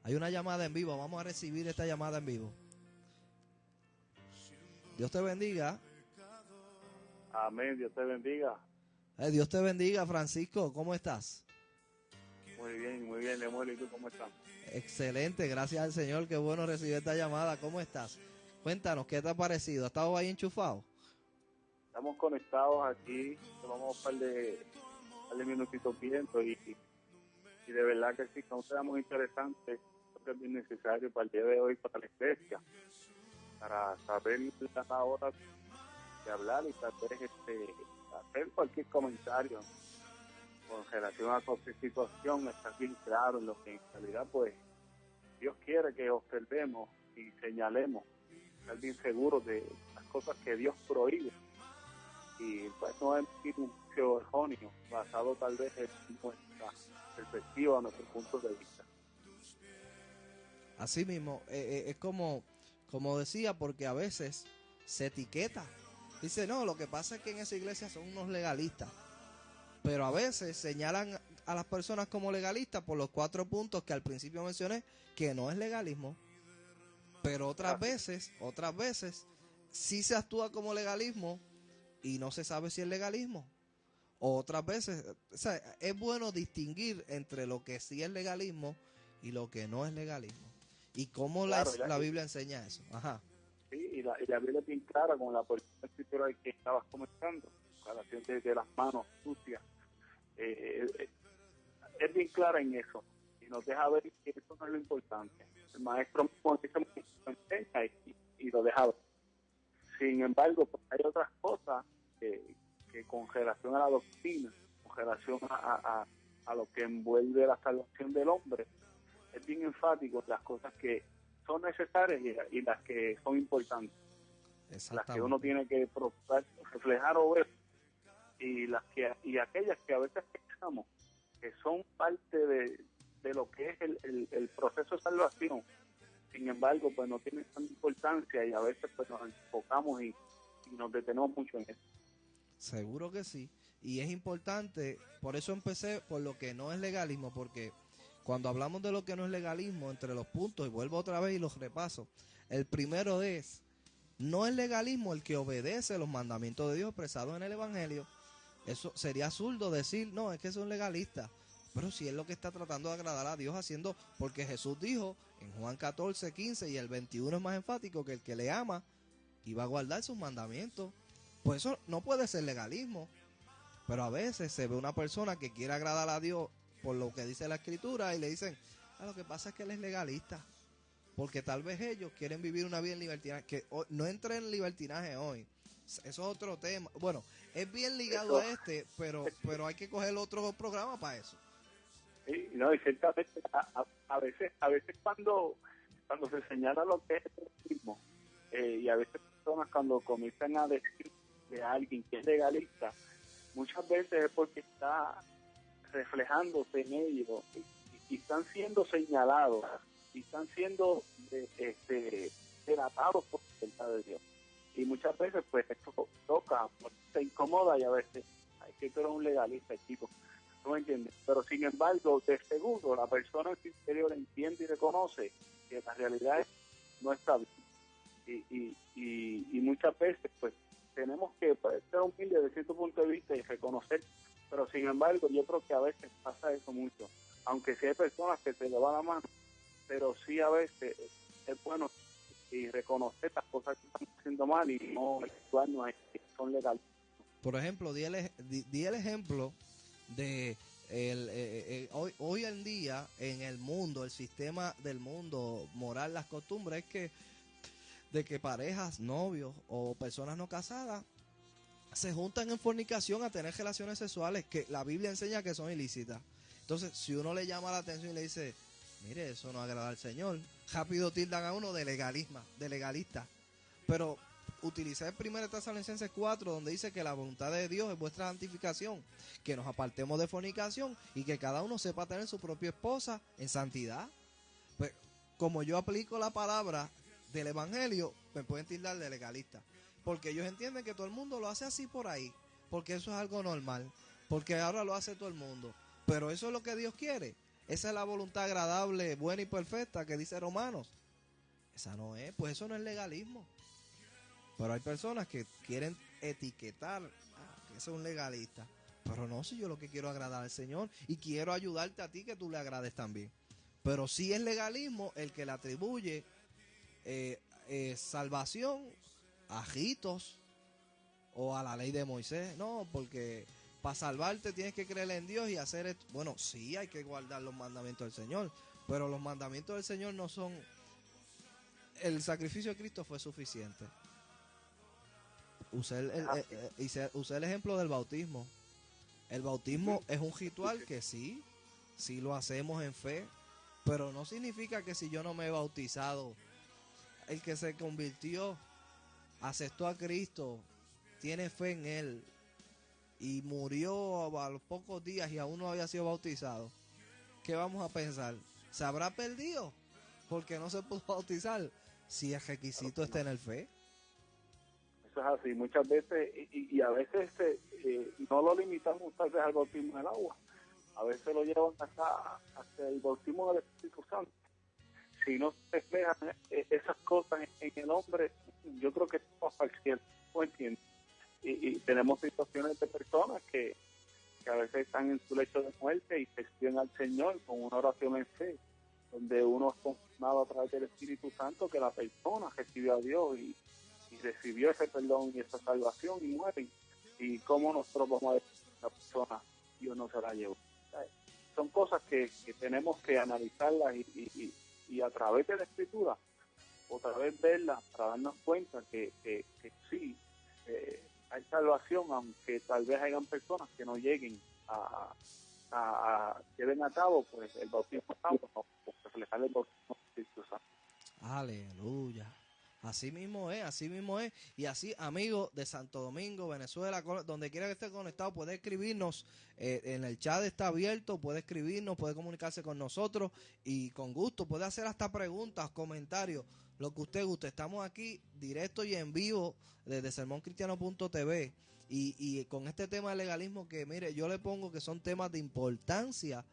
Hay una llamada en vivo. Vamos a recibir esta llamada en vivo. Dios te bendiga. Amén, Dios te bendiga. Dios te bendiga, Francisco. ¿Cómo estás? Muy bien, Lemuel. ¿Y tú cómo estás? Excelente, gracias al Señor. Qué bueno recibir esta llamada. ¿Cómo estás? Cuéntanos, ¿qué te ha parecido? ¿Has estado ahí enchufado? estamos conectados aquí, vamos a un par de minutitos viendo y de verdad que sí, son temas muy interesantes, creo que es bien necesario para el día de hoy, para la iglesia, para saber la hora de hablar y tal vez hacer cualquier comentario con relación a cualquier situación, está bien claro en lo que en realidad pues Dios quiere que observemos y señalemos, estar bien seguros de las cosas que Dios prohíbe. Y pues no es un juicio erróneo, basado tal vez en nuestra perspectiva, nuestro punto de vista. Así mismo, es como decía, porque a veces se etiqueta. Dice, no, lo que pasa es que en esa iglesia son unos legalistas. Pero a veces señalan a las personas como legalistas por los 4 puntos que al principio mencioné, que no es legalismo. Pero otras veces, sí se actúa como legalismo y no se sabe si es legalismo. Otras veces, o sea, es bueno distinguir entre lo que sí es legalismo y lo que no es legalismo. Y cómo Claro, la Biblia enseña eso. Ajá. sí, y la Biblia es bien clara con la porción escritural que estabas comentando, con la relación de las manos sucias. Es bien clara en eso y nos deja ver que eso no es lo importante. El maestro mismo dice lo enseña y lo deja ver. Sin embargo, pues hay otras cosas que con relación a la doctrina, con relación a lo que envuelve la salvación del hombre, es bien enfático en las cosas que son necesarias y las que son importantes, las que uno tiene que procurar reflejar o ver, y aquellas que a veces pensamos que son parte de lo que es el proceso de salvación. Sin embargo, pues no tienen tanta importancia y a veces pues nos enfocamos y nos detenemos mucho en eso. Seguro que sí. Y es importante, por eso empecé por lo que no es legalismo, porque cuando hablamos de lo que no es legalismo, entre los puntos, y vuelvo otra vez y los repaso, el primero es, no es legalismo el que obedece los mandamientos de Dios expresados en el Evangelio. Eso sería absurdo decir, no, es que es un legalista. Pero si es lo que está tratando de agradar a Dios haciendo, porque Jesús dijo en Juan 14, 15 y el 21 es más enfático que el que le ama y va a guardar sus mandamientos. Pues eso no puede ser legalismo. Pero a veces se ve una persona que quiere agradar a Dios por lo que dice la Escritura y le dicen, lo que pasa es que él es legalista. Porque tal vez ellos quieren vivir una vida en libertinaje, que no entre en libertinaje hoy. Eso es otro tema. Bueno, es bien ligado Eso, a pero hay que coger otro programa para eso. y, no, y ciertamente a veces cuando se señala lo que es el mismo, y a veces personas cuando comienzan a decir de alguien que es legalista, muchas veces es porque está reflejándose en ellos y están siendo señalados y están siendo delatados por la verdad de Dios. Y muchas veces pues esto toca, se incomoda y a veces, ay, que tú eres un legalista, chico, no me entiendes. Pero sin embargo, de seguro, la persona en su interior entiende y reconoce que la realidad no está bien. Y muchas veces pues tenemos que ser humildes desde cierto punto de vista y reconocer, pero sin embargo yo creo que a veces pasa eso mucho, aunque sí hay personas que se le va la mano, pero sí a veces es bueno y reconocer las cosas que están haciendo mal y no actuarnos que son legales. Por ejemplo, di el ejemplo de hoy en día en el mundo, el sistema del mundo moral, las costumbres es de que parejas, novios o personas no casadas se juntan en fornicación a tener relaciones sexuales que la Biblia enseña que son ilícitas. Entonces, si uno le llama la atención y le dice, mire, eso no agrada al Señor, rápido tildan a uno de legalista. Pero utilicé el 1 Tesalonicenses 4, donde dice que la voluntad de Dios es vuestra santificación, que nos apartemos de fornicación y que cada uno sepa tener su propia esposa en santidad. Pues, como yo aplico la palabra del Evangelio, me pueden tildar de legalista. Porque ellos entienden que todo el mundo lo hace así por ahí, porque eso es algo normal, porque ahora lo hace todo el mundo. Pero eso es lo que Dios quiere. Esa es la voluntad agradable, buena y perfecta que dice Romanos. Esa no es, pues eso no es legalismo. Pero hay personas que quieren etiquetar que eso es un legalista. Pero no, si yo lo que quiero es agradar al Señor y quiero ayudarte a ti que tú le agrades también. Pero sí es legalismo el que le atribuye salvación a ritos o a la ley de Moisés. No, porque para salvarte tienes que creer en Dios y hacer esto. Bueno, sí, hay que guardar los mandamientos del Señor, pero los mandamientos del Señor no son... El sacrificio de Cristo fue suficiente. Usé el ejemplo del bautismo. El bautismo es un ritual que sí lo hacemos en fe, pero no significa que si yo no me he bautizado, el que se convirtió, aceptó a Cristo, tiene fe en Él y murió a los pocos días y aún no había sido bautizado, ¿qué vamos a pensar? ¿Se habrá perdido porque no se pudo bautizar? Si el requisito está en el fe. Eso es así, muchas veces, y a veces no lo limitamos tal vez al bautismo del agua, a veces lo llevan hasta el bautismo del Espíritu Santo. Si no se reflejan esas cosas en el hombre, yo creo que estamos al cielo, ¿no entiendes? Y tenemos situaciones de personas que a veces están en su lecho de muerte y se piden al Señor con una oración en fe, donde uno es confirmado a través del Espíritu Santo que la persona recibió a Dios y recibió ese perdón y esa salvación y mueren. ¿Y cómo nosotros vamos a decir a la persona Dios no se la llevó? Son cosas que tenemos que analizarlas y a través de la Escritura, otra vez verlas para darnos cuenta que sí, hay salvación, aunque tal vez hayan personas que no lleguen a lleven a cabo pues el bautismo de agua, o reflejar el bautismo del Espíritu Santo. Aleluya. Así mismo es, así mismo es. Y así, amigos de Santo Domingo, Venezuela, donde quiera que esté conectado, puede escribirnos. En el chat está abierto, puede escribirnos, puede comunicarse con nosotros y con gusto, puede hacer hasta preguntas, comentarios, lo que usted guste. Estamos aquí directo y en vivo desde sermoncristiano.tv y con este tema del legalismo que, mire, yo le pongo que son temas de importancia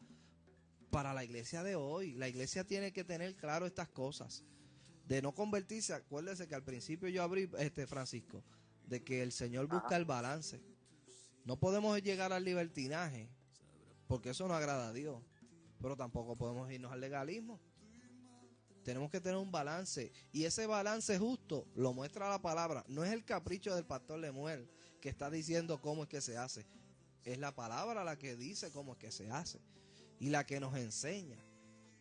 para la iglesia de hoy. La iglesia tiene que tener claro estas cosas. De no convertirse, acuérdese que al principio yo abrí, Francisco, de que el Señor busca el balance. No podemos llegar al libertinaje, porque eso no agrada a Dios, pero tampoco podemos irnos al legalismo. Tenemos que tener un balance, y ese balance justo lo muestra la palabra. No es el capricho del pastor Lemuel que está diciendo cómo es que se hace, es la palabra la que dice cómo es que se hace, y la que nos enseña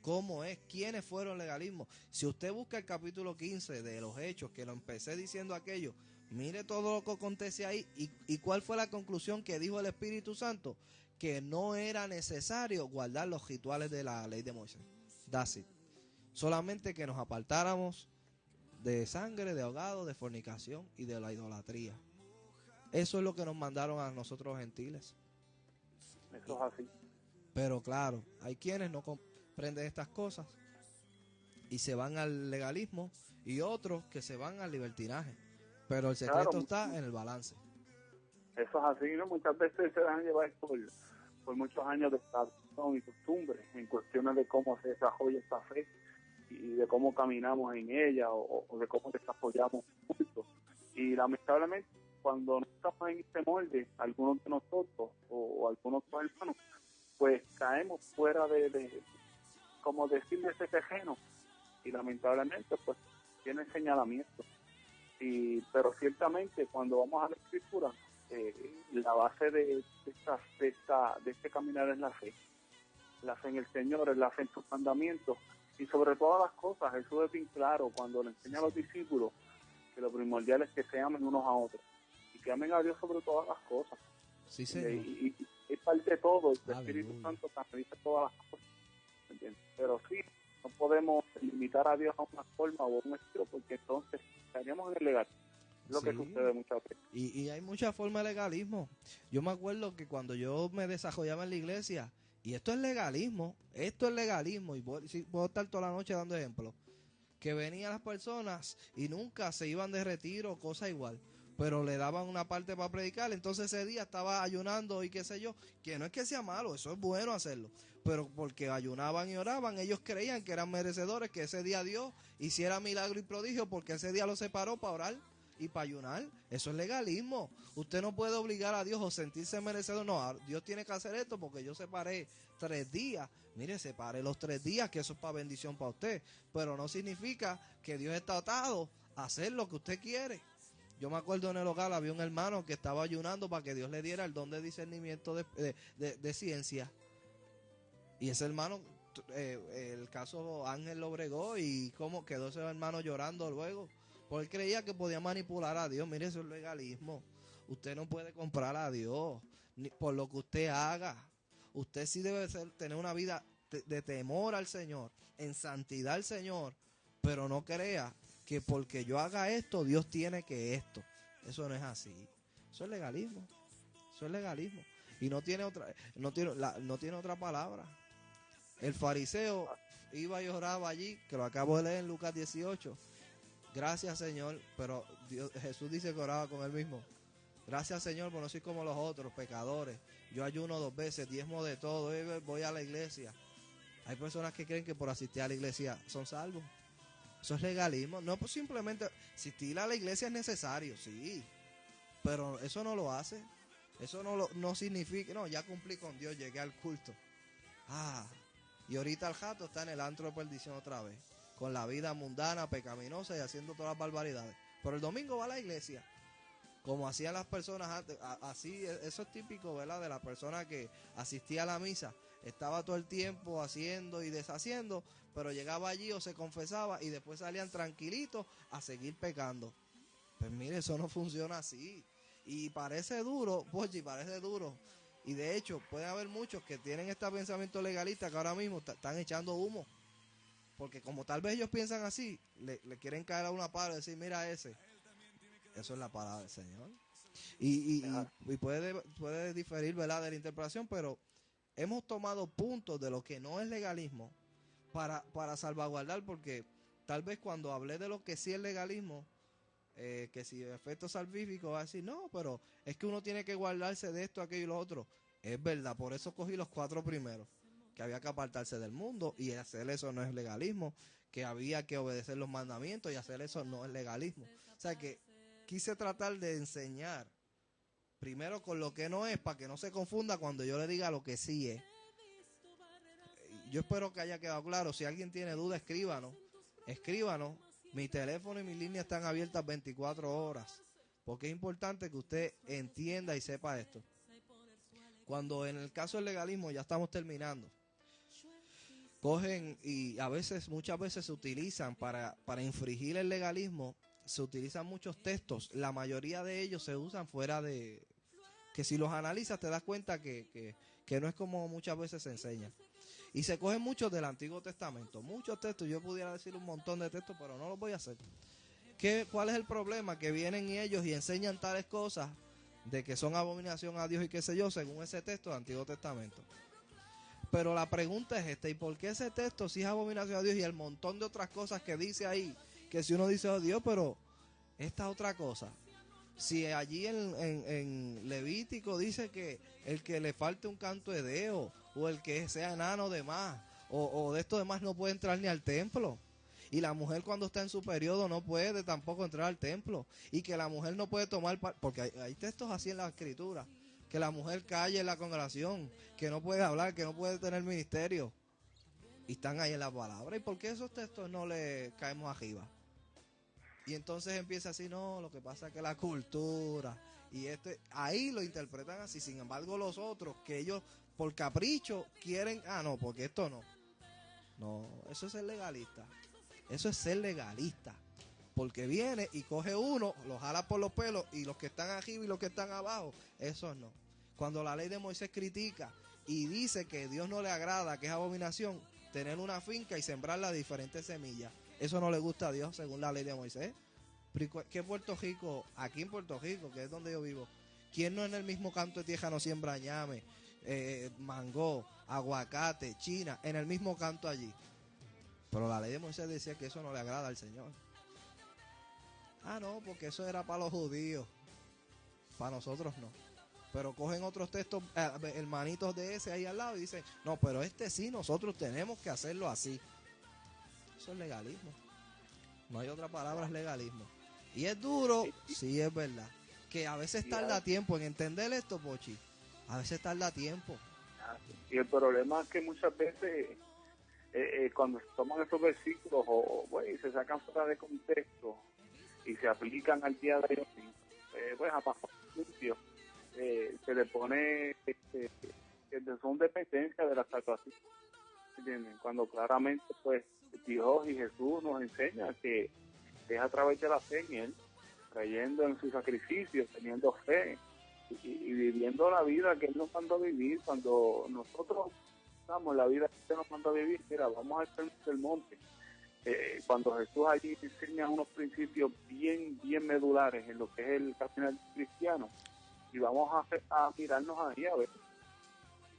cómo es, quiénes fueron el legalismo. Si usted busca el capítulo 15 de los Hechos, que lo empecé diciendo aquello, mire todo lo que acontece ahí y cuál fue la conclusión que dijo el Espíritu Santo, que no era necesario guardar los rituales de la ley de Moisés. That's it. Solamente que nos apartáramos de sangre, de ahogado, de fornicación y de la idolatría. Eso es lo que nos mandaron a nosotros los gentiles. Eso es así. Pero claro, hay quienes no comprenden estas cosas y se van al legalismo, y otros que se van al libertinaje. Pero el secreto está en el balance. Eso es así, ¿no? Muchas veces se dejan llevar por muchos años de tradición y costumbre en cuestiones de cómo se desarrolla esta fe y de cómo caminamos en ella o de cómo desarrollamos cultos. Y lamentablemente, cuando no estamos en este molde, algunos de nosotros o algunos de los hermanos, pues caemos fuera de como decirle, ese terreno, y lamentablemente pues tiene señalamiento. Pero ciertamente cuando vamos a la Escritura, la base de este caminar es la fe en el Señor, es la fe en sus mandamientos, y sobre todas las cosas Jesús es bien claro cuando le enseña a los discípulos que lo primordial es que se amen unos a otros y que amen a Dios sobre todas las cosas. Sí, señor. Y es parte de todo, el Espíritu Santo también dice todas las cosas, ¿entiendes? Pero sí, no podemos limitar a Dios a una forma o a un estilo, porque entonces estaríamos en el legalismo. Es lo que sucede muchas veces. Y hay muchas formas de legalismo. Yo me acuerdo que cuando yo me desarrollaba en la iglesia, y esto es legalismo, y puedo estar toda la noche dando ejemplos, que venían las personas y nunca se iban de retiro, cosa igual, pero le daban una parte para predicar, entonces ese día estaba ayunando y qué sé yo, que no es que sea malo, eso es bueno hacerlo, pero porque ayunaban y oraban, ellos creían que eran merecedores, que ese día Dios hiciera milagro y prodigio, porque ese día los separó para orar y para ayunar. Eso es legalismo. Usted no puede obligar a Dios o sentirse merecedor. No, Dios tiene que hacer esto porque yo separé 3 días. Mire, separe los 3 días, que eso es para bendición para usted, pero no significa que Dios está atado a hacer lo que usted quiere. Yo me acuerdo en el hogar había un hermano que estaba ayunando para que Dios le diera el don de discernimiento de ciencia. Y ese hermano, el caso Ángel lo bregó y cómo quedó ese hermano llorando luego. Porque él creía que podía manipular a Dios. Mire, eso es legalismo. Usted no puede comprar a Dios ni por lo que usted haga. Usted sí debe tener una vida de temor al Señor, en santidad al Señor, pero no crea que porque yo haga esto, Dios tiene que esto. Eso no es así. Eso es legalismo. Eso es legalismo. Y no tiene otra palabra. El fariseo iba y oraba allí, que lo acabo de leer en Lucas 18. Gracias, Señor, pero Jesús dice que oraba con él mismo. Gracias, Señor, porque no soy como los otros pecadores. Yo ayuno 2 veces, diezmo de todo, voy a la iglesia. Hay personas que creen que por asistir a la iglesia son salvos. Eso es legalismo. No, pues simplemente asistir a la iglesia es necesario, sí, pero eso no lo hace. Eso no significa, no, ya cumplí con Dios, llegué al culto. Y ahorita el jato está en el antro de perdición otra vez, con la vida mundana, pecaminosa y haciendo todas las barbaridades. Pero el domingo va a la iglesia, como hacían las personas antes. Así, eso es típico, ¿verdad? De la persona que asistía a la misa. Estaba todo el tiempo haciendo y deshaciendo, pero llegaba allí o se confesaba y después salían tranquilitos a seguir pecando. Pues mire, eso no funciona así. Y parece duro, Pochi, parece duro. Y de hecho, puede haber muchos que tienen este pensamiento legalista que ahora mismo están echando humo. Porque como tal vez ellos piensan así, le quieren caer a una pala y decir, mira ese. Eso es la palabra del Señor. Y puede diferir, ¿verdad?, de la interpretación, pero hemos tomado puntos de lo que no es legalismo para salvaguardar, porque tal vez cuando hablé de lo que sí es legalismo, que si efecto salvífico va a decir, no, pero es que uno tiene que guardarse de esto, aquello y lo otro. Es verdad, por eso cogí los 4 primeros, que había que apartarse del mundo, y hacer eso no es legalismo, que había que obedecer los mandamientos, y hacer eso no es legalismo. O sea que quise tratar de enseñar primero con lo que no es, para que no se confunda cuando yo le diga lo que sí es. Yo espero que haya quedado claro. Si alguien tiene duda, escríbanos. Mi teléfono y mi línea están abiertas 24 horas, porque es importante que usted entienda y sepa esto. Cuando en el caso del legalismo, ya estamos terminando, cogen y muchas veces se utilizan para infringir el legalismo, se utilizan muchos textos. La mayoría de ellos se usan fuera de, que si los analizas te das cuenta que no es como muchas veces se enseña. Y se cogen muchos del Antiguo Testamento, muchos textos. Yo pudiera decir un montón de textos, pero no los voy a hacer. ¿Cuál es el problema? Que vienen ellos y enseñan tales cosas de que son abominación a Dios y qué sé yo, según ese texto del Antiguo Testamento. Pero la pregunta es esta: ¿y por qué ese texto sí es abominación a Dios y el montón de otras cosas que dice ahí? Que si uno dice, oh Dios, pero esta otra cosa. Si allí en Levítico dice que el que le falte un canto de dedo, o el que sea enano de más, o de esto demás, no puede entrar ni al templo. Y la mujer cuando está en su periodo no puede tampoco entrar al templo. Y que la mujer no puede tomar, porque hay textos así en la escritura, que la mujer calle en la congregación, que no puede hablar, que no puede tener ministerio. Y están ahí en la palabra. ¿Y por qué esos textos no le caemos arriba? Y entonces empieza así, no, lo que pasa es que la cultura, y ahí lo interpretan así. Sin embargo, los otros, que ellos por capricho quieren, no, porque esto no. No, eso es ser legalista. Eso es ser legalista. Porque viene y coge uno, lo jala por los pelos, y los que están arriba y los que están abajo, eso no. Cuando la ley de Moisés critica y dice que Dios no le agrada, que es abominación, tener una finca y sembrar las diferentes semillas, eso no le gusta a Dios según la ley de Moisés. ¿Qué Puerto Rico? Aquí en Puerto Rico, que es donde yo vivo, ¿quién no en el mismo canto de tierra no siembra ñame, mango, aguacate, china, en el mismo canto allí? Pero la ley de Moisés decía que eso no le agrada al Señor. No, porque eso era para los judíos, para nosotros no. Pero cogen otros textos, hermanitos de ese ahí al lado, y dicen, no, pero este sí, nosotros tenemos que hacerlo así. Eso es legalismo. No hay otra palabra, es legalismo. Y es duro, sí es verdad. Que a veces tarda tiempo en entender esto, Pochi. A veces tarda tiempo. Y el problema es que muchas veces cuando se toman esos versículos y se sacan fuera de contexto, y se aplican al día de hoy, pues a más limpio, se le pone que son dependencia de la salvación, ¿entienden? Cuando claramente pues Dios y Jesús nos enseñan que es a través de la fe en Él, creyendo en su sacrificio, teniendo fe y viviendo la vida que Él nos mandó a vivir. Cuando nosotros estamos la vida que Él nos mandó a vivir, mira, vamos al del monte. Cuando Jesús allí enseña unos principios bien medulares en lo que es el caminar cristiano, y vamos a mirarnos ahí a ver,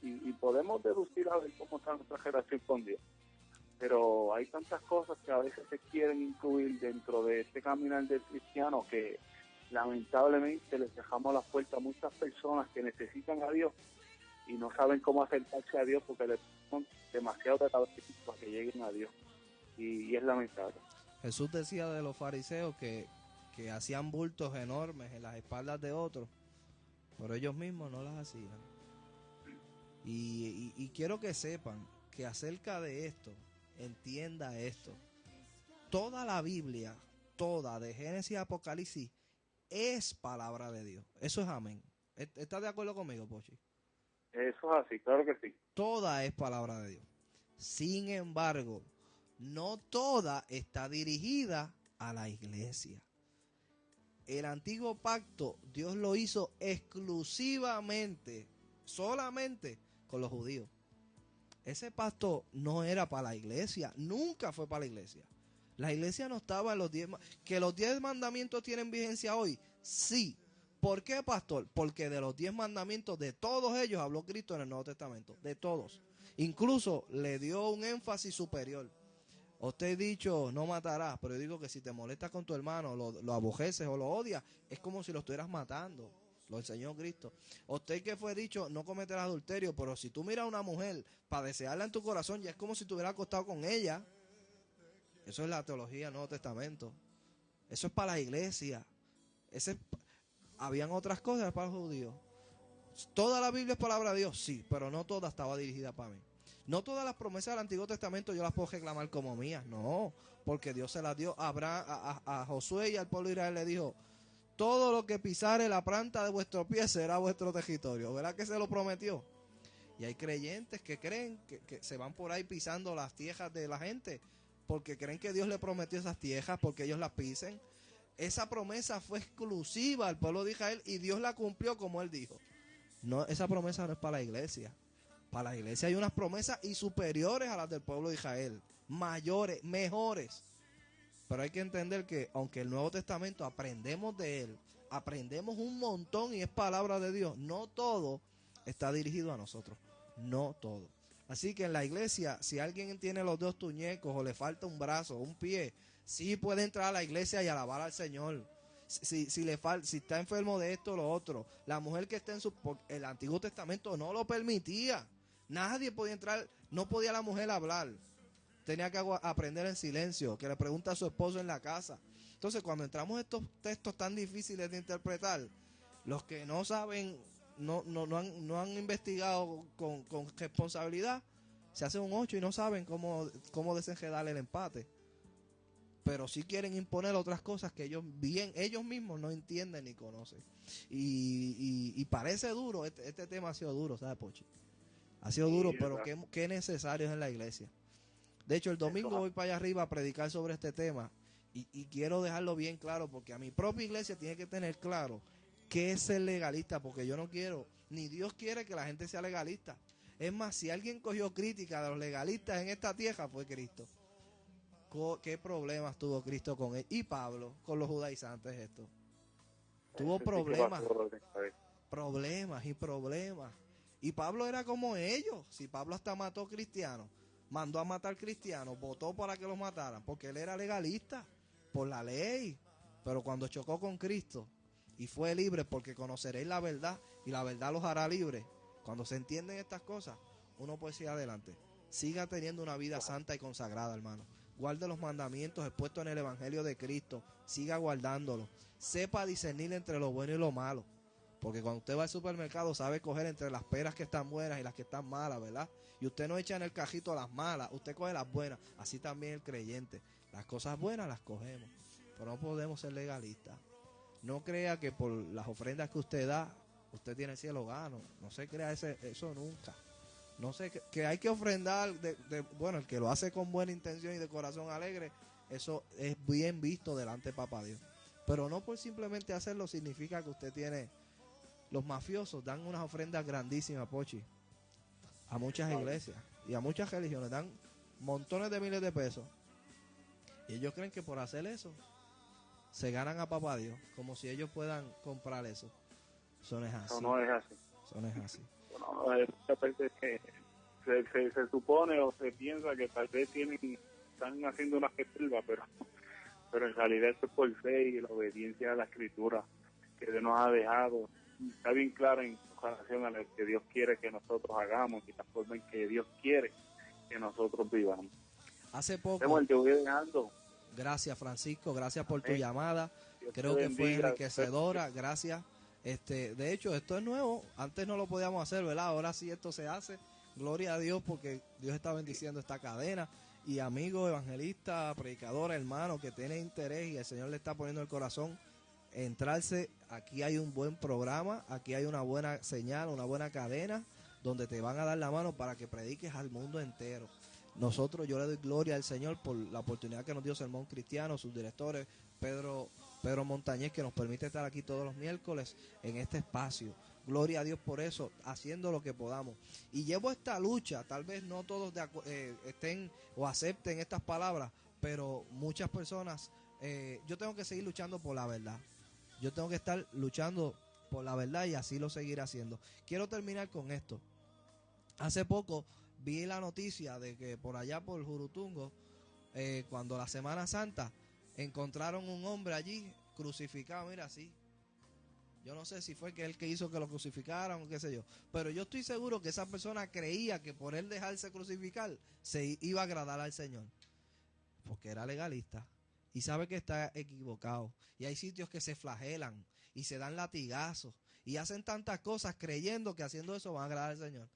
y podemos deducir a ver cómo está nuestra relación con Dios. Pero hay tantas cosas que a veces se quieren incluir dentro de este caminar del cristiano que lamentablemente les dejamos la puerta a muchas personas que necesitan a Dios y no saben cómo acercarse a Dios porque les son demasiado de cabeza para que lleguen a Dios, y es lamentable. Jesús decía de los fariseos que hacían bultos enormes en las espaldas de otros, pero ellos mismos no las hacían. Y quiero que sepan que acerca de esto, entienda esto, toda la Biblia, toda, de Génesis a Apocalipsis, es palabra de Dios. Eso es amén. ¿Estás de acuerdo conmigo, Pochi? Eso es así, claro que sí. Toda es palabra de Dios. Sin embargo, no toda está dirigida a la iglesia. El antiguo pacto Dios lo hizo exclusivamente, solamente con los judíos. Ese pacto no era para la iglesia, nunca fue para la iglesia. La iglesia no estaba en los 10. ¿Que los 10 mandamientos tienen vigencia hoy? Sí. ¿Por qué, pastor? Porque de los 10 mandamientos, de todos ellos habló Cristo en el Nuevo Testamento. De todos. Incluso le dio un énfasis superior. Usted ha dicho, no matarás, pero yo digo que si te molestas con tu hermano, lo aborreces o lo odias, es como si lo estuvieras matando. Lo enseñó Cristo. Usted que fue dicho, no cometerás adulterio, pero si tú miras a una mujer para desearla en tu corazón, ya es como si te hubieras acostado con ella. Eso es la teología del Nuevo Testamento. Eso es para la iglesia. Habían otras cosas para los judíos. ¿Toda la Biblia es palabra de Dios? Sí, pero no toda estaba dirigida para mí. No todas las promesas del Antiguo Testamento yo las puedo reclamar como mías, no, porque Dios se las dio a Josué y al pueblo de Israel le dijo, todo lo que pisare la planta de vuestro pie será vuestro territorio. ¿Verdad que se lo prometió? Y hay creyentes que creen que se van por ahí pisando las tierras de la gente, porque creen que Dios le prometió esas tierras, porque ellos las pisen. Esa promesa fue exclusiva al pueblo de Israel y Dios la cumplió como Él dijo. No, esa promesa no es para la iglesia. Para la iglesia hay unas promesas y superiores a las del pueblo de Israel, mayores, mejores. Pero hay que entender que aunque el Nuevo Testamento aprendemos de él, aprendemos un montón y es palabra de Dios, no todo está dirigido a nosotros, no todo. Así que en la iglesia, si alguien tiene los dos tuñecos o le falta un brazo o un pie, sí puede entrar a la iglesia y alabar al Señor. Si está enfermo de esto o lo otro, la mujer que está el Antiguo Testamento no lo permitía. Nadie podía entrar, no podía la mujer hablar. Tenía que aprender en silencio, que le pregunta a su esposo en la casa. Entonces, cuando entramos a estos textos tan difíciles de interpretar, los que no saben, no han investigado con responsabilidad, se hacen un 8 y no saben cómo desenredar el empate. Pero sí quieren imponer otras cosas que ellos mismos no entienden ni conocen. Y parece duro, este tema ha sido duro, ¿sabes, Pochi? Ha sido duro, pero qué necesario es en la iglesia. De hecho, el domingo voy para allá arriba a predicar sobre este tema y quiero dejarlo bien claro porque a mi propia iglesia tiene que tener claro qué es ser legalista, porque yo no quiero, ni Dios quiere que la gente sea legalista. Es más, si alguien cogió crítica de los legalistas en esta tierra fue Cristo. ¿Qué problemas tuvo Cristo con él? Y Pablo, con los judaizantes esto. Tuvo problemas. Problemas. Y Pablo era como ellos. Si Pablo hasta mató cristianos, mandó a matar cristianos, votó para que los mataran, porque él era legalista, por la ley. Pero cuando chocó con Cristo y fue libre, porque conoceréis la verdad y la verdad los hará libres. Cuando se entienden estas cosas, uno puede seguir adelante. Siga teniendo una vida santa y consagrada, hermano. Guarde los mandamientos expuestos en el Evangelio de Cristo. Siga guardándolos. Sepa discernir entre lo bueno y lo malo. Porque cuando usted va al supermercado sabe coger entre las peras que están buenas y las que están malas, ¿verdad? Y usted no echa en el cajito las malas, usted coge las buenas. Así también el creyente. Las cosas buenas las cogemos. pero no podemos ser legalistas. No crea que por las ofrendas que usted da, usted tiene el cielo gano. No se crea eso nunca. No sé, que hay que ofrendar, bueno, el que lo hace con buena intención y de corazón alegre, eso es bien visto delante de Papá Dios. Pero no por simplemente hacerlo significa que usted tiene... Los mafiosos dan unas ofrendas grandísimas, Pochi, a muchas iglesias y a muchas religiones. Dan montones de miles de pesos. Y ellos creen que por hacer eso se ganan a Papá Dios, como si ellos puedan comprar eso. Eso no es así. Eso no es así. Eso no es así. Bueno, muchas veces se supone o se piensa que tal vez están haciendo una reserva, pero en realidad esto es por fe y la obediencia a la Escritura que Dios nos ha dejado. Está bien clara en relación a lo que Dios quiere que nosotros hagamos y la forma en que Dios quiere que nosotros vivamos. Hace poco... Te voy dejando. Gracias, Francisco, gracias por tu llamada. Dios Creo te que fue bendiga. enriquecedora, gracias. De hecho, esto es nuevo, antes no lo podíamos hacer, ¿verdad? Ahora sí esto se hace. Gloria a Dios porque Dios está bendiciendo esta cadena. Y amigos, evangelistas, predicadores, hermanos que tienen interés y el Señor le está poniendo el corazón, entrarse, aquí hay un buen programa, aquí hay una buena señal, una buena cadena, donde te van a dar la mano para que prediques al mundo entero. Yo le doy gloria al Señor por la oportunidad que nos dio Sermón Cristiano, sus directores, Pedro Montañez, que nos permite estar aquí todos los miércoles en este espacio. Gloria a Dios por eso, haciendo lo que podamos. Y llevo esta lucha, tal vez no todos estén o acepten estas palabras, pero muchas personas, yo tengo que seguir luchando por la verdad. Yo tengo que estar luchando por la verdad y así lo seguiré haciendo. Quiero terminar con esto. Hace poco vi la noticia de que por allá por Jurutungo, cuando la Semana Santa, encontraron un hombre allí crucificado, mira así. Yo no sé si fue que él que hizo que lo crucificaran o qué sé yo, pero yo estoy seguro que esa persona creía que por él dejarse crucificar se iba a agradar al Señor, porque era legalista y sabe que está equivocado. Y hay sitios que se flagelan y se dan latigazos y hacen tantas cosas creyendo que haciendo eso van a agradar al Señor.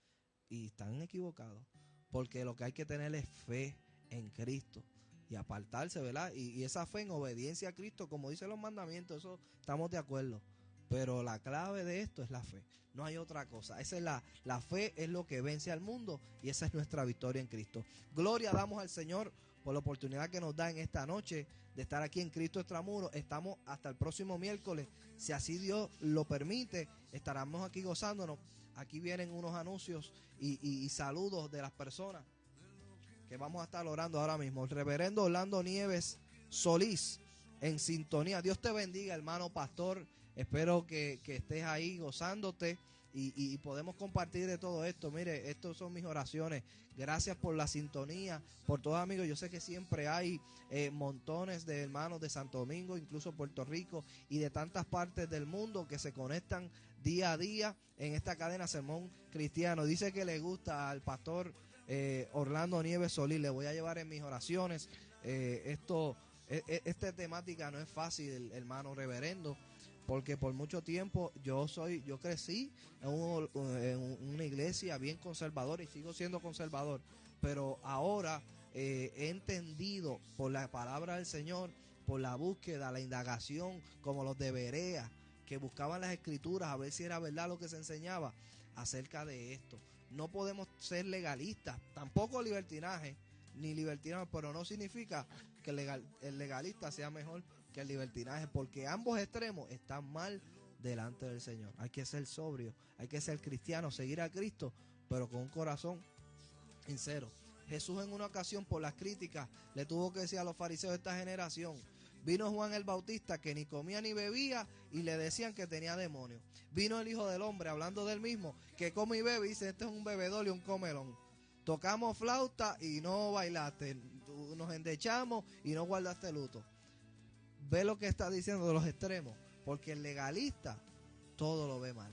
Y están equivocados, porque lo que hay que tener es fe en Cristo y apartarse, ¿verdad? Y esa fe en obediencia a Cristo, como dicen los mandamientos, eso estamos de acuerdo. Pero la clave de esto es la fe, no hay otra cosa. Esa es la fe, es lo que vence al mundo y esa es nuestra victoria en Cristo. Gloria damos al Señor por la oportunidad que nos da en esta noche de estar aquí en Cristo Extramuros. Estamos hasta el próximo miércoles, si así Dios lo permite, estaremos aquí gozándonos. Aquí vienen unos anuncios y saludos de las personas que vamos a estar orando ahora mismo. El reverendo Orlando Nieves Solís, en sintonía. Dios te bendiga, hermano pastor. Espero que estés ahí gozándote y podemos compartir de todo esto. Mire, estas son mis oraciones. Gracias por la sintonía, por todos amigos. Yo sé que siempre hay montones de hermanos de Santo Domingo, incluso Puerto Rico y de tantas partes del mundo que se conectan día a día en esta cadena Sermón Cristiano. Dice que le gusta al pastor Orlando Nieves Solís. Le voy a llevar en mis oraciones. Esta temática no es fácil, hermano reverendo, porque por mucho tiempo yo crecí en una iglesia bien conservadora y sigo siendo conservador, pero ahora he entendido por la palabra del Señor, por la búsqueda, la indagación, como los de Berea, que buscaban las escrituras a ver si era verdad lo que se enseñaba acerca de esto. No podemos ser legalistas, tampoco libertinaje, pero no significa que el legalista sea mejor que el libertinaje, porque ambos extremos están mal delante del Señor. Hay que ser sobrio, hay que ser cristiano, seguir a Cristo, pero con un corazón sincero. Jesús en una ocasión, por las críticas, le tuvo que decir a los fariseos de esta generación. Vino Juan el Bautista, que ni comía ni bebía, y le decían que tenía demonios. Vino el Hijo del Hombre, hablando del mismo, que come y bebe, y dice, este es un bebedor y un comelón. Tocamos flauta y no bailaste, nos endechamos y no guardaste luto. Ve lo que está diciendo de los extremos, porque el legalista todo lo ve mal,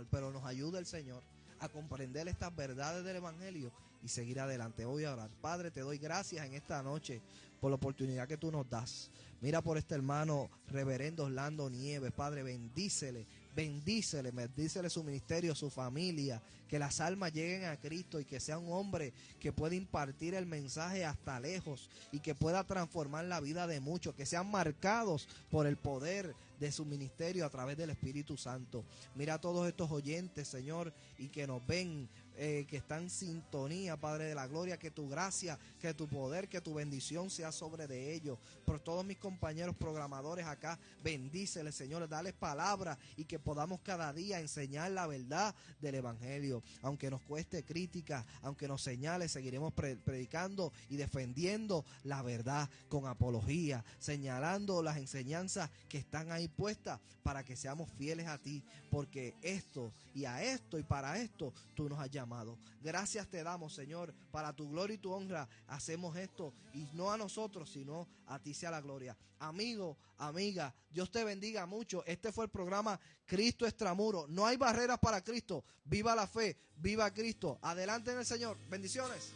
pero nos ayuda el Señor a comprender estas verdades del Evangelio y seguir adelante. Voy a orar. Padre, te doy gracias en esta noche por la oportunidad que tú nos das. Mira por este hermano reverendo Orlando Nieves, Padre, bendícele, bendícele su ministerio, su familia, que las almas lleguen a Cristo y que sea un hombre que pueda impartir el mensaje hasta lejos y que pueda transformar la vida de muchos, que sean marcados por el poder de su ministerio a través del Espíritu Santo. Mira a todos estos oyentes, Señor, y que nos ven, que están en sintonía, Padre de la gloria, que tu gracia, que tu poder, que tu bendición sea sobre de ellos. Por todos mis compañeros programadores acá, bendíceles, Señor, dales palabra y que podamos cada día enseñar la verdad del Evangelio. Aunque nos cueste crítica, aunque nos señale, seguiremos predicando y defendiendo la verdad con apología, señalando las enseñanzas que están ahí puestas para que seamos fieles a ti, porque esto y a esto y para esto tú nos has llamado. Gracias te damos, Señor, para tu gloria y tu honra hacemos esto, y no a nosotros, sino a ti sea la gloria. Amigo, amiga, Dios te bendiga mucho. Este fue el programa Cristo Extramuro. No hay barreras para Cristo. Viva la fe, viva Cristo. Adelante en el Señor. Bendiciones.